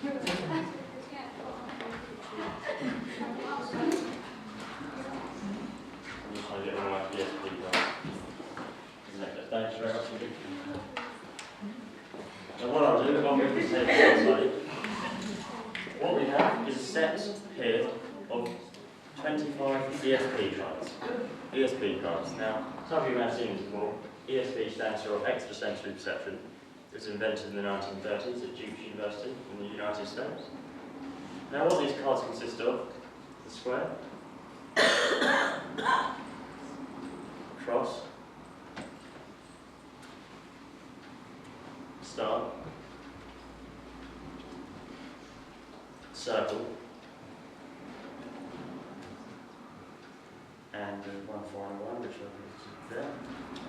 I'm just trying to get all my PSP cards. Thanks very much indeed. Now what I'll do, I'll move this head to the side. What we have is a set here of 25 ESP cards. ESP cards. Now, some of you may have seen this before. ESP stands for extra sensory perception. It was invented in the 1930s at Duke University in the United States. Now what these cards consist of, the square, cross, star, circle, and 1401, which is there,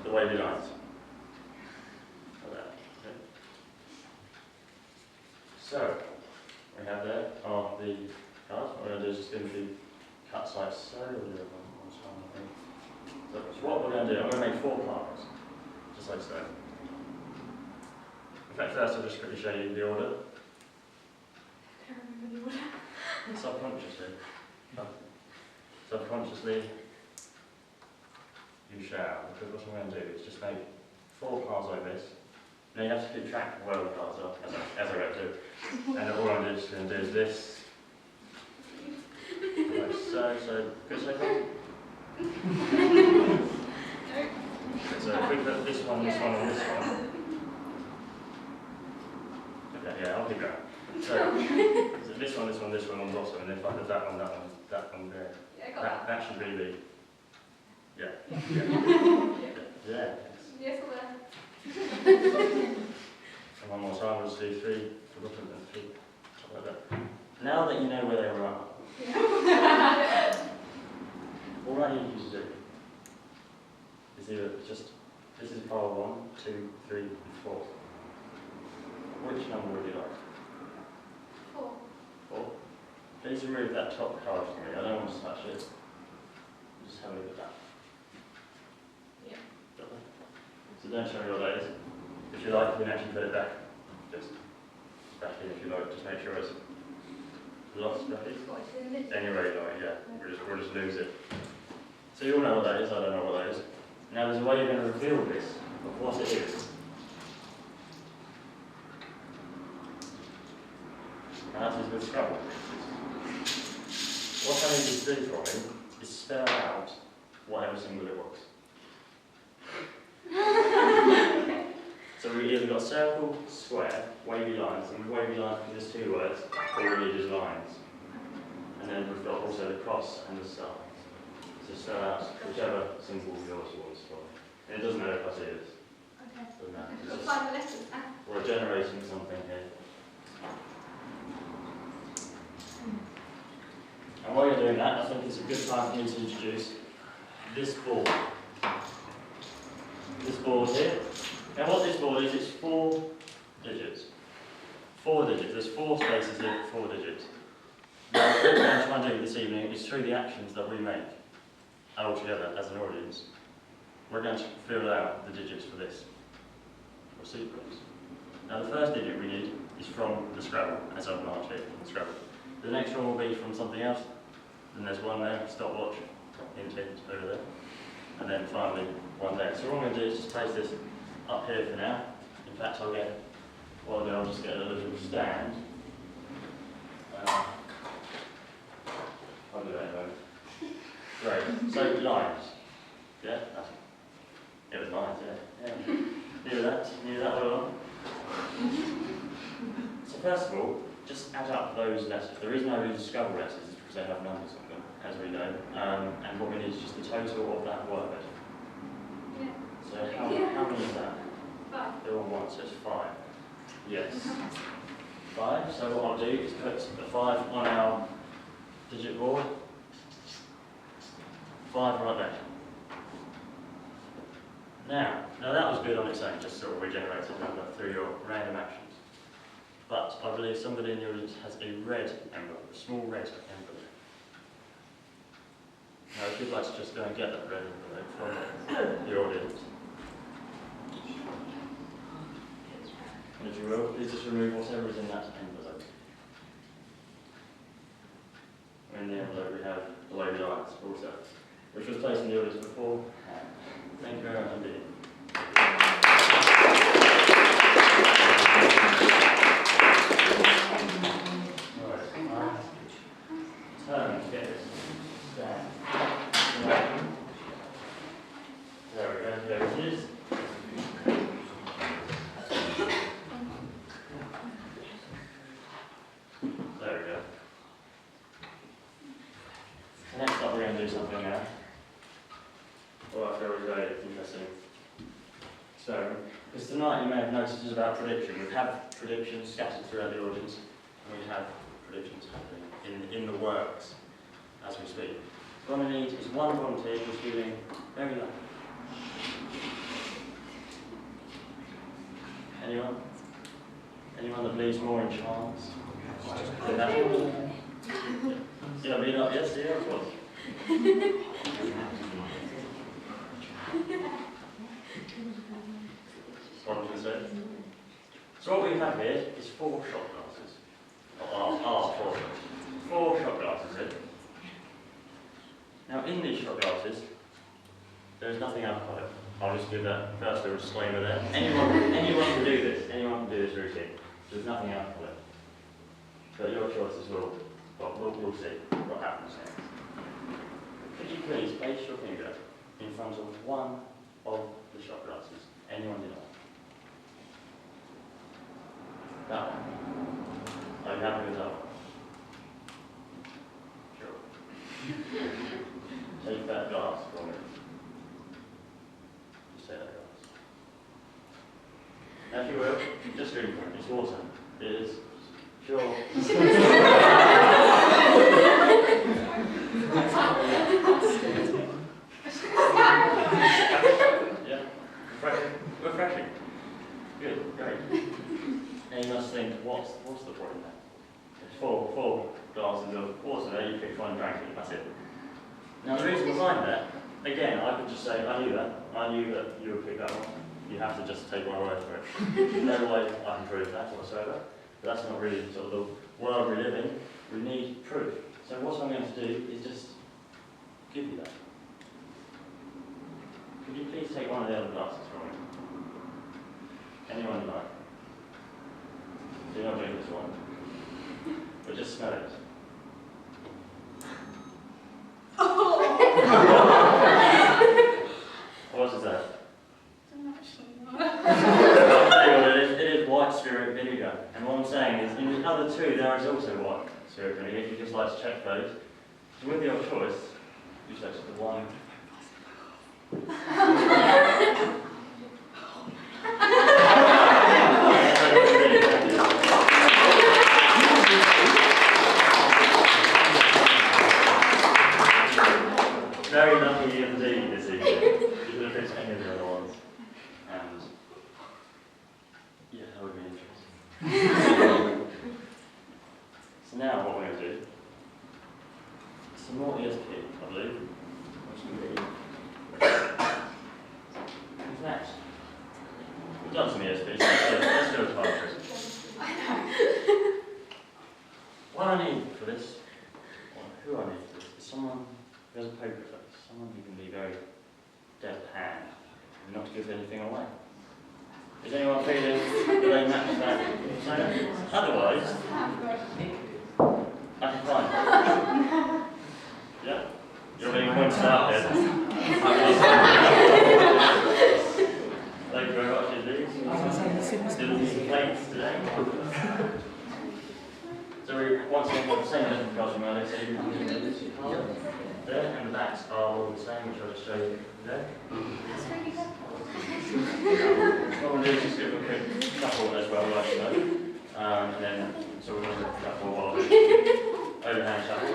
the wavy lines. Like that. Okay. So, we have there are the cards. What we're going to do is just going to be cuts like so. We'll do it on one thing. So what we're going to do, I'm going to make 4 piles, just like so. In fact, first I'll just quickly show you the order. I can't remember the order. Subconsciously, you shall. Because what I'm going to do is just make 4 piles like this. Now you have to keep track of where the cards are, as I go through. And all I'm just going to do is this. Like so, good so far? So if we put this one, and this one. Okay, yeah, I'll keep going. So this one on the bottom, and if I put that one there, that should be Yeah. Yeah. Yes, well. And one more time, we'll just do 3 forgotten and 3. Something like that. Now that you know where they are, all I need you to do is either just, this is pile 1, 2, 3, and 4. Which number would you like? 4. 4. Please remove that top card for me. I don't want to touch it. Just have a look at that. Yeah. So don't show me what that is. If you like, you can actually put it back. Just back in if you like. Just make sure it's lost back in. What, it's in the middle? Anyway, like, yeah, we'll just lose it. So you all know what that is. I don't know what that is. Now there's a way you're going to reveal this of what it is. And that is with Scrabble. What I need you to do for me is spell out whatever symbol it was. So we either got circle, square, wavy lines, and with wavy lines because there's 2 words, or really just lines. And then we've got also the cross and the star. So spell out whichever symbol yours was for. And it doesn't matter if I see this. Okay. Doesn't matter. It's We'll just- find the letters. We're generating something here. And while you're doing that, I think it's a good time for me to introduce this board. This board here. Now what this board is, it's 4 digits. 4 digits. There's 4 spaces here, 4 digits. Now, what we're going to try and do this evening is through the actions that we make, all together as an audience, we're going to fill out the digits for this, or sequence. Now the first digit we need is from the Scrabble, as I've marked here, from the Scrabble. The next one will be from something else, then there's one there, stopwatch, hint, over there, and then finally one there. So what I'm going to do is just place this up here for now. In fact, I'll just get a little stand. I'll do that in a moment. Great. So lines. Yeah, it was lines, yeah. Knew that well on. So first of all, just add up those letters. The reason I use Scrabble letters is because they have numbers on them, as we know. And what we need is just the total of that word. Yeah. So how many is that? 5. They're all 1, so it's 5. Yes. 5. So what I'll do is put the 5 on our digit board. 5 right there. Now that was good on its own, just sort of regenerated number through your random actions. But I believe somebody in the audience has a red envelope, a small red envelope. Now if you'd like to just go and get that red envelope from the audience. And if you will, please just remove whatever is in that envelope. In the envelope we have the wavy lines also, which was placed in the audience before. Thank you very much indeed. Turn to get this stand. There we go, there it is. There we go. Next up we're going to do something now. Well, I feel is very interesting experiment. Because tonight you may have noticed is about prediction. We have predictions scattered throughout the audience, and we have predictions happening in the works as we speak. What we need is one volunteer who's feeling very lucky. Anyone? Anyone that believes more in chance? Yeah, I mean, yes, yeah, of course. One can say. So what we have here is 4 shot glasses. Four shot glasses here. Now in these shot glasses, there is nothing alcoholic. I'll just give that first little disclaimer there. Anyone can do this. Anyone can do this routine. There's nothing alcoholic. But your choices will we'll see what happens next. Could you please place your finger in front of one of the shot glasses? Anyone did not? That one. Are you happy with that one? Sure. Take that glass for me. Now, if you will, just drink it. It's water. It is pure. Yeah, refreshing. Refreshing. Good, great. And you must think, what's the point in that? There's four glasses of water there, you picked one and drank it, that's it. Now the reason behind that, again, I could just say, I knew that you would pick that one. You have to just take my word for it. No way I can prove that whatsoever. But that's not really sort of the world we live in. We need proof. So what I'm going to do is just give you that. Could you please take one of the other glasses from me? Anyone you like. Do not drink this one. But just smell it. What is that? It is white spirit vinegar. And what I'm saying is, in the other two, there is also white spirit vinegar. If you just like to check those, with your choice, you select the one. Very lucky indeed this evening. You could have picked any of the other ones. And yeah, that would be interesting. So now what we're going to do, some more ESP, I believe. Which can be. In fact, we've done some ESP, so let's do a card trick. What I need for this, or who I need for this, is someone who has a poker face, someone who can be very deadpan and not give anything away. Is anyone feeling that they match that? No? Otherwise, I can find. Yeah? You're being pointed out here. Thank you very much indeed. Still using plates today. So we once again got the same little cards from earlier, so you can use this card there, and the backs are all the same, which I'll just show you there. What we'll do is just give them a quick shuffle as well, like you know. And then, so we're going to shuffle while overhand shuffle.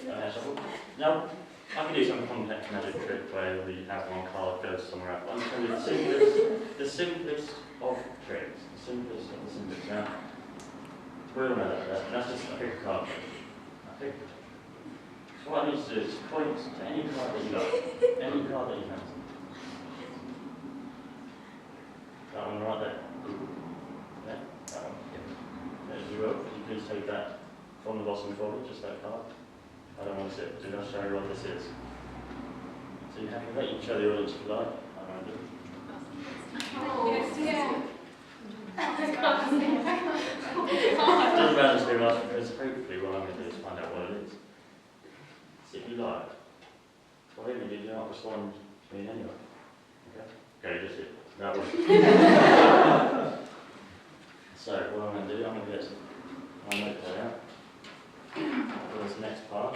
Overhand shuffle. Now, I can do some complex magic trick where we have one card go somewhere else. I'm just going to do the simplest of tricks. The simplest of the simplest. Now, we all know that. That's just a pick a card. I pick. So what I need to do is point to any card that you like. Any card that you fancy. That one right there. Yeah, that one. Yeah. As you will, could you please take that from the bottom for me, just that card. I don't want to see it, do not show you what this is. So you have to let you show the audience if you like. I don't do. It doesn't matter too much because hopefully what I'm going to do is find out what it is. See if you like. Well, even if you don't respond to me anyway. Okay, just it. That one. So what I'm going to do, I'm going to get my notepad out for this next part.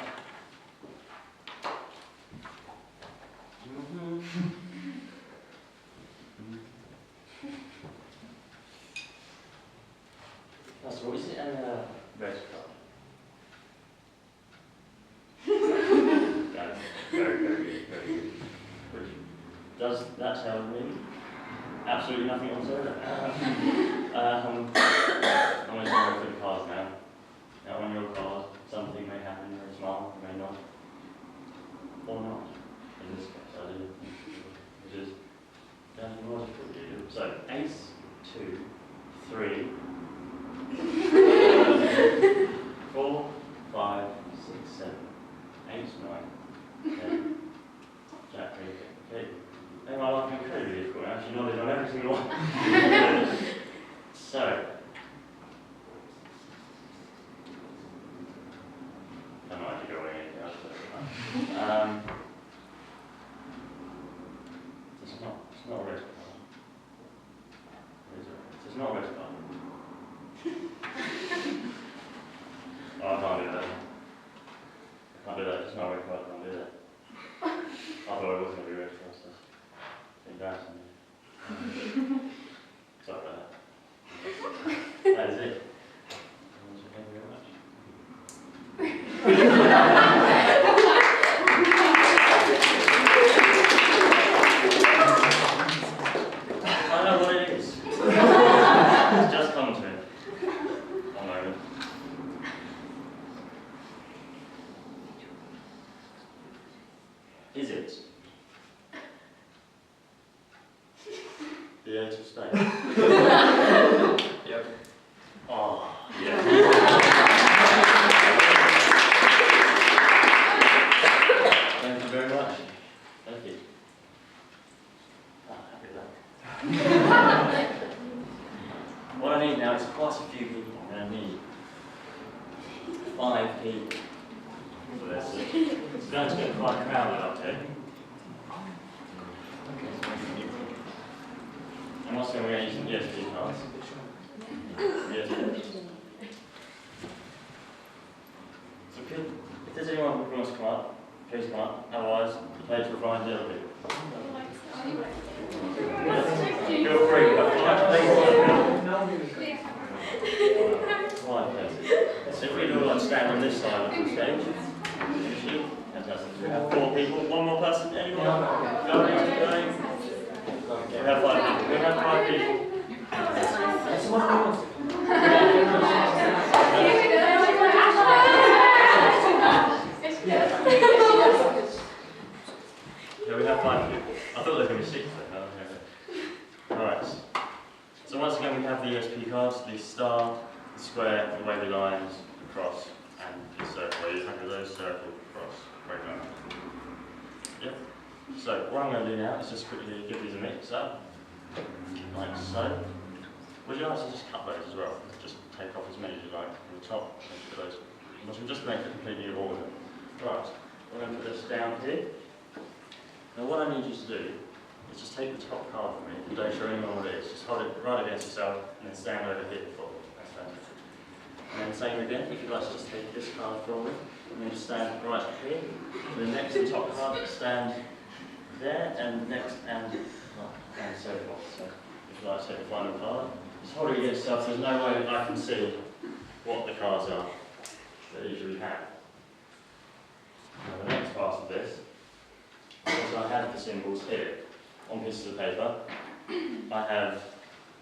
That's what is it? Red card. Very, very good, very good. Does that tell me absolutely nothing whatsoever? I'm going to go through the cards now. Now on your card, something may happen, very small, may not. Or not. In this case, I do. Which is nothing logical. So, ace, 2, 3, 4, 5, 6, 7, 8, 9, 10, Jack, 3, okay. They might like incredibly difficult now, she nodded on every single one. So, I might have to go away anything else. It's not a red card. It's not a red card. Oh, I can't do that. I can't do that, it's not a red card, I can't do that. I thought it was going to be red for us, that's embarrassing. What I need now is quite a few people. I'm going to need 5 people for this. It's going to get quite crowded up here. And what's going to be using USB cards? USB. So if there's anyone who wants to come up, please come up. Otherwise, the page will find the other people. Feel free, but 5 places. So if we do like stand on this side of the stage, fantastic. We have 4 people. One more person. Anyone? Going. We have 5 people. We have 5 people. Yeah, we have 5 people. I thought there was going to be 6 then. Alright. So once again we have the USB cards, the star, the square, the wavy lines, the cross, and the circle. You have those circle, cross, wavy line. Yep. So what I'm going to do now is just quickly give these a mix up. Like so. Would you like to just cut those as well? Just take off as many as you like from the top. Those. We'll just make it completely in order. Right. We're going to put this down here. Now what I need you to do is just take the top card from me and don't show anyone what it is. Just hold it right against yourself and then stand over here for it. That's fantastic. And then same again, if you'd like to just take this card from me and then just stand right up here. The next and top card, stand there and next and so forth. So if you'd like to take the final card, just hold it against yourself. There's no way that I can see what the cards are that you usually have. Now the next part of this is I have the symbols here on pieces of paper. I have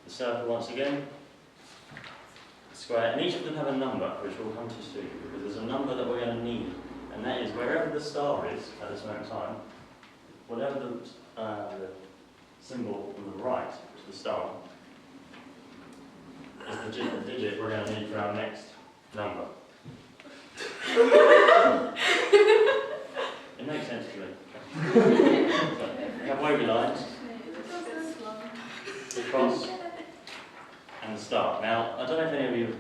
the circle once again, the square, and each of them have a number which we'll come to soon because there's a number that we're going to need, and that is wherever the star is at this moment in time, whatever the symbol on the right, which is the star, is the digit we're going to need for our next number. It makes sense to me. We have wavy lines, the cross, and the star. Now, I don't know if any of you have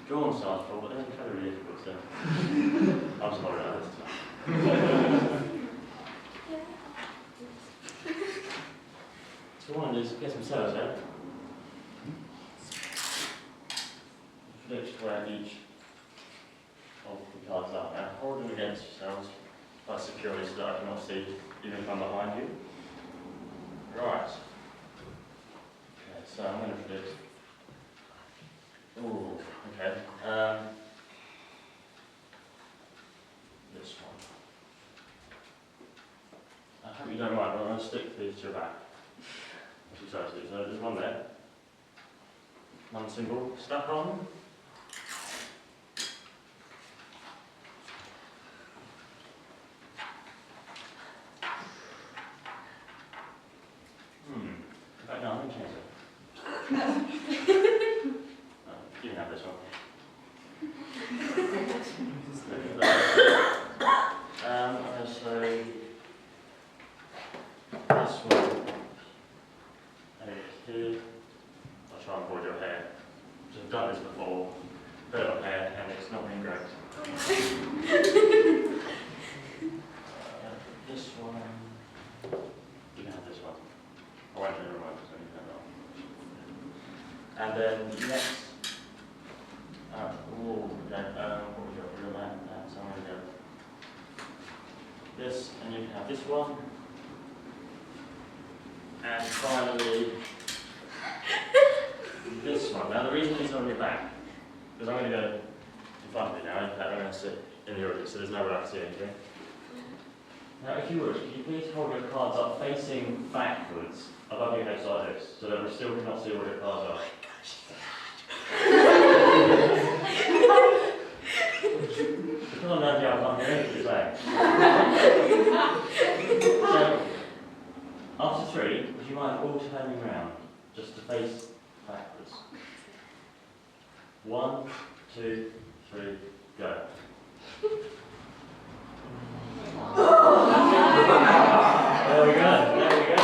drawn stars before, but they're incredibly difficult, so I'm sorry about this time. So what I want to do is get some cellos out. Flip where each of the cards are. Now, hold them against yourselves quite securely so that I cannot see even if I'm behind you. Right. Okay, so I'm going to flip. Ooh, okay. This one. I hope you don't mind, but I'm going to stick these to your back. So there's one there. One symbol stuck on. Right, no, I'm going to change it. You can have this one. So this one. And here, I'll try and avoid your hair. I've done this before. Put it on hair, and it's not been great. This one. You can have this one. I won't do the remote, so you can have that. And then next. Okay. What was your real name? So I'm going to go this, and you can have this one. And finally, this one. Now the reason it's on your back, because I'm going to go in front of you now, in fact I'm going to sit in the audience, so there's no way I can see anything. Now if you would, could you please hold your cards up facing backwards above your heads like this, so that we still cannot see what your cards are. Because I'm down here, I can't hear anything you're saying. So, after 3, would you mind all turning around, just to face backwards? 1, 2, 3, go. There we go, there we go.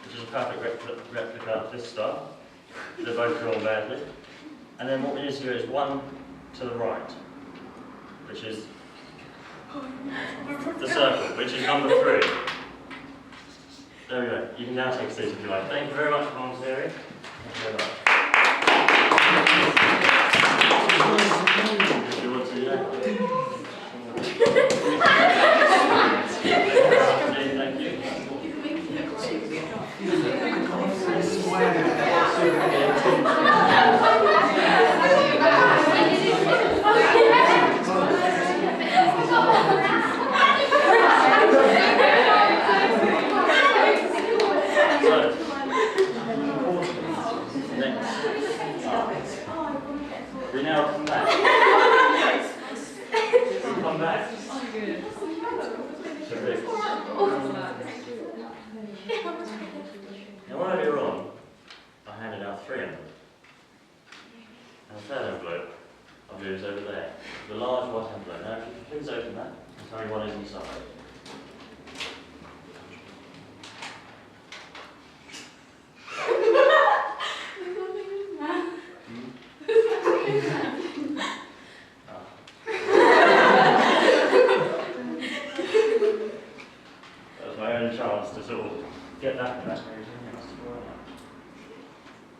which is a perfect replica of this star. They're both drawn badly. And then what we need to do is one to the right, which is the circle, which is number 3. There we go. You can now take a seat if you like. Thank you very much for volunteering. Thank you very much. If you want to, yeah. Thank you. We now come back. We come back. Now earlier on, I handed out 3 envelopes. And the third envelope I'll do is over there. The large white envelope. Now if you please open that and tell me what is inside. Chance to sort of get that in that area.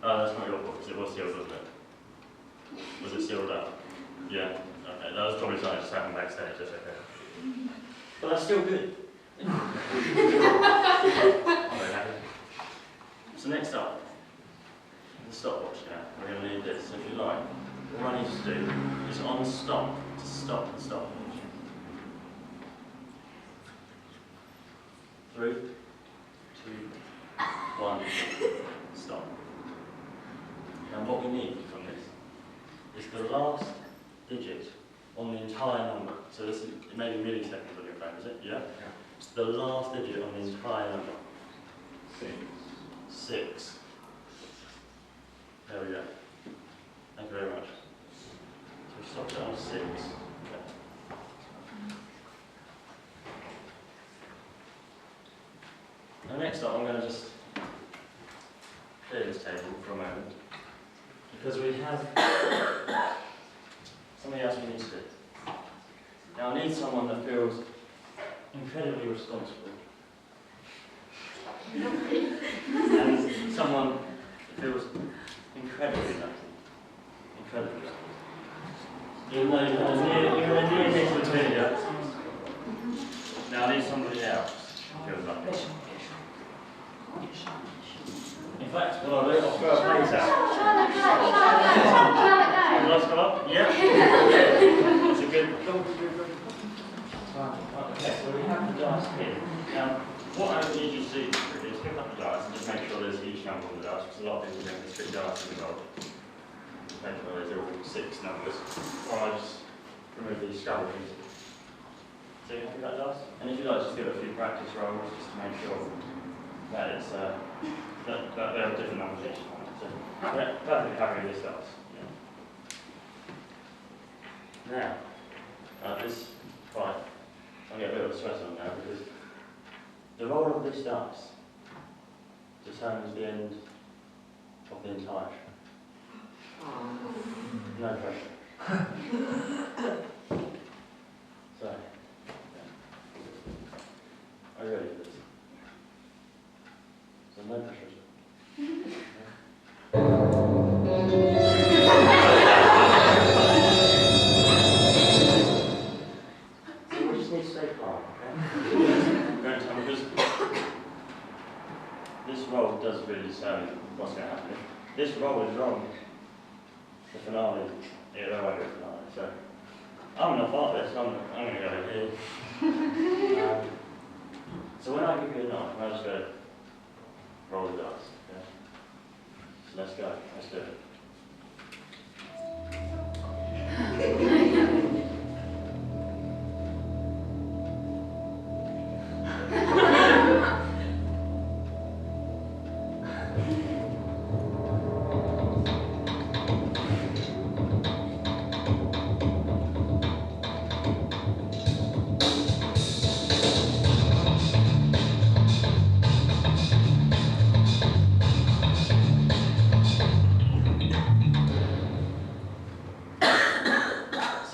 Oh, that's not your book, because it was sealed, wasn't it? Was it sealed up? Yeah. Okay, that was probably something that just happened backstage, that's okay. But that's still good. I'm very happy. So next up, the stopwatch now. We're going to need this. So if you like, what I need to do is on stop to stop the stopwatch. 3, 2, 1, stop. Now what we need from this is the last digit on the entire number. So this is, it may be milliseconds on your phone, is it? Yeah? It's the last digit on the entire number. 6. There we go. Thank you very much. So we stopped it on 6. Now next up, I'm going to just clear this table for a moment, because we have something else we need to do. Now I need someone that feels incredibly responsible, and someone that feels incredibly lucky. Incredibly lucky. Even though you're a near miss between you. Now I need somebody else who feels lucky. In fact, what I'll do, I'll throw a plate out. Would you like to come up? Yeah? It's a good. Okay, so we have the dice here. Now, what I need you to do is pick up the dice and just make sure there's each number on the dice, because a lot of people think there's 3 dice in the gold. Make sure there's all 6 numbers. Or I just remove these scrabble pieces. So you happy with that dice? And if you like, just give it a few practice rolls just to make sure that it's that there are different numbers each time. So yeah, perfectly happy with this dice. Yeah. Now, this right, I'll get a bit of a sweat on now, because the roll of this dice determines the end of the entire show. No pressure. So, are you ready for this? So no pressure. So we just need to stay calm, okay? Because this roll does really determine what's going to happen. If this roll is wrong, the finale, yeah, there won't be a finale. So I'm going to part this, I'm going to go here. So when I give you a knife, I just go, roll the dice. Okay? So let's go. Let's do it.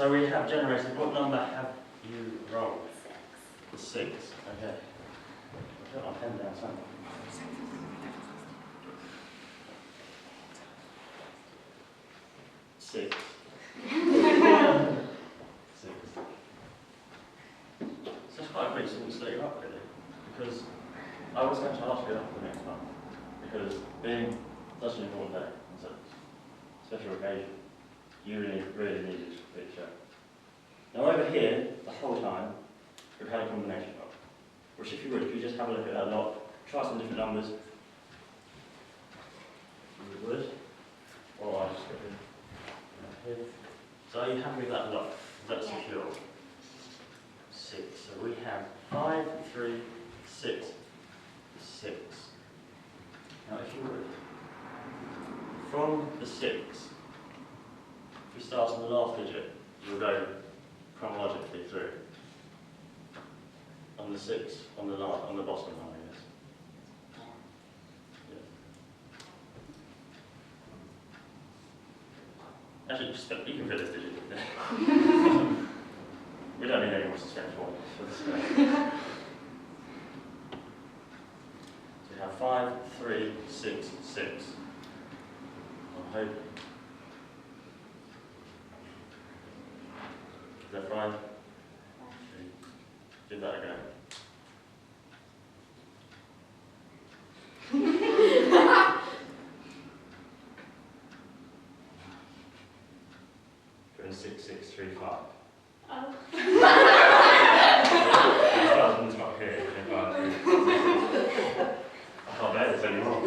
So we have generated, what number have you rolled? 6. Okay. I'll put my pen down somewhere. 6. 6. So it's quite a quick to set you up really, because I was going to ask you that for the next month, because being such an important day, and such a special occasion, you really needed to complete the show. Now over here, the whole time, we've had a combination log, which if you just have a look at that log, try some different numbers, you would, or I just go here. So are you happy with that log? That's secure. 6. So we have 5, 3, 6, 6. Now if you would, from the 6, if we start on the last digit, you'll go chronologically through. On the 6, on the bottom line, I guess. Yeah. Actually, just you can fit this digit in there. We don't need any more suspense for this guy. So we have 5, 3, 6, 6. I hope. Is that right? Do that again. Doing 6, 6, 3, 5. Oh. It's not here. I can't bear this anymore.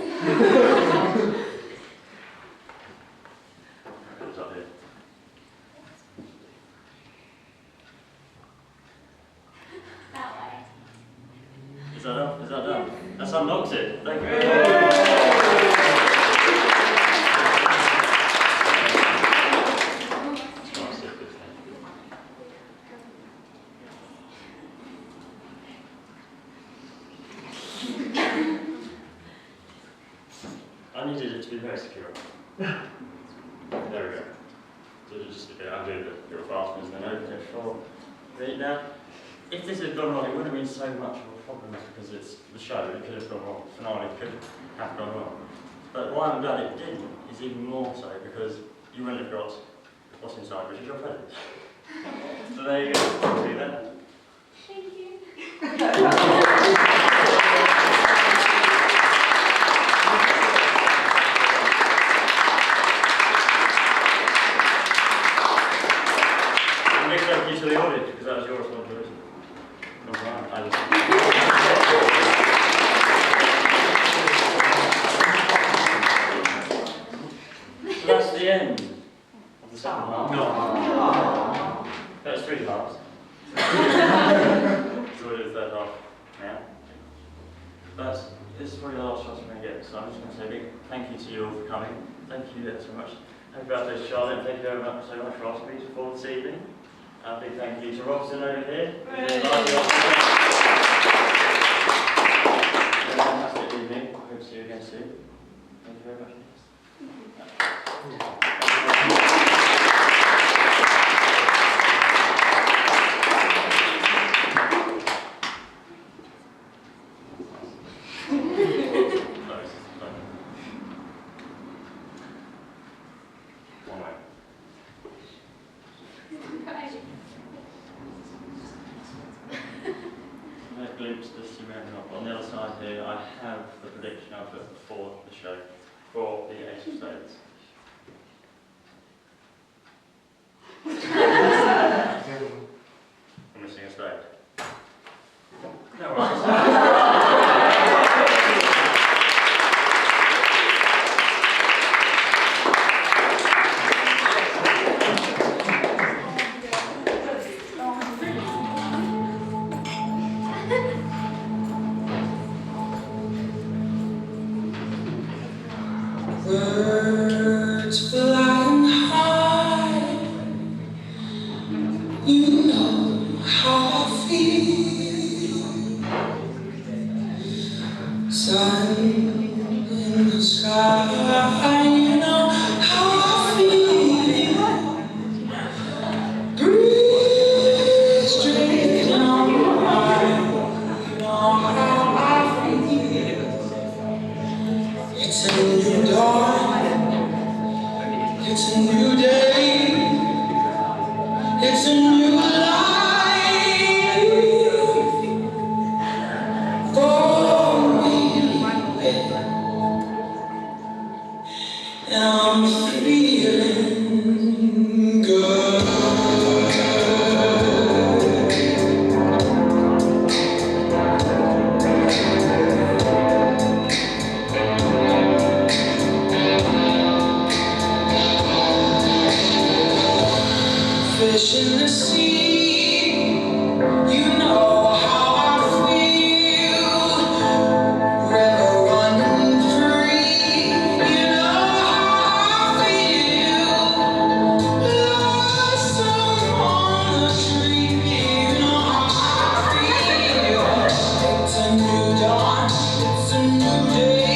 It's up here. That way. Is that up? Is that done? That's unlocked it. Thank you. I needed it to be very secure. There we go. So just undo the little fasteners and then open it for me. Now, if this had gone wrong, it wouldn't have been so much of a problem because it's the show. It could have gone wrong. Finale could have gone wrong. But why I'm glad it didn't is even more so because you wouldn't have got what's inside, which is your present. So there you go. See that? Thank you. Big thank you to the audience because that was your responsibility. Not mine. So that's the end of the second half. No. That's 3 halves. So we'll do the third half now. But this is probably the last chance we're going to get. So I'm just going to say a big thank you to you all for coming. Thank you so much. Happy birthday to Charlotte. Thank you very much so much for asking me for this evening. A big thank you to Robson over here. Fantastic evening. I hope to see you again soon. Thank you very much. One way. That glimpse just surrounding up. On the other side here, I have the prediction I put before the show for the Ace of Spades. I'm missing a spade. No worries. Birds flying high, you know how I feel. Sun in the sky, you know how I feel. Breeze It's a new dawn, it's a new day, it's a new life for me. And I'm feeling good. Fish in the sea, you know how I feel. River running free, you know how I feel. Blossom on the tree, you know how I feel. It's a new dawn, it's a new day.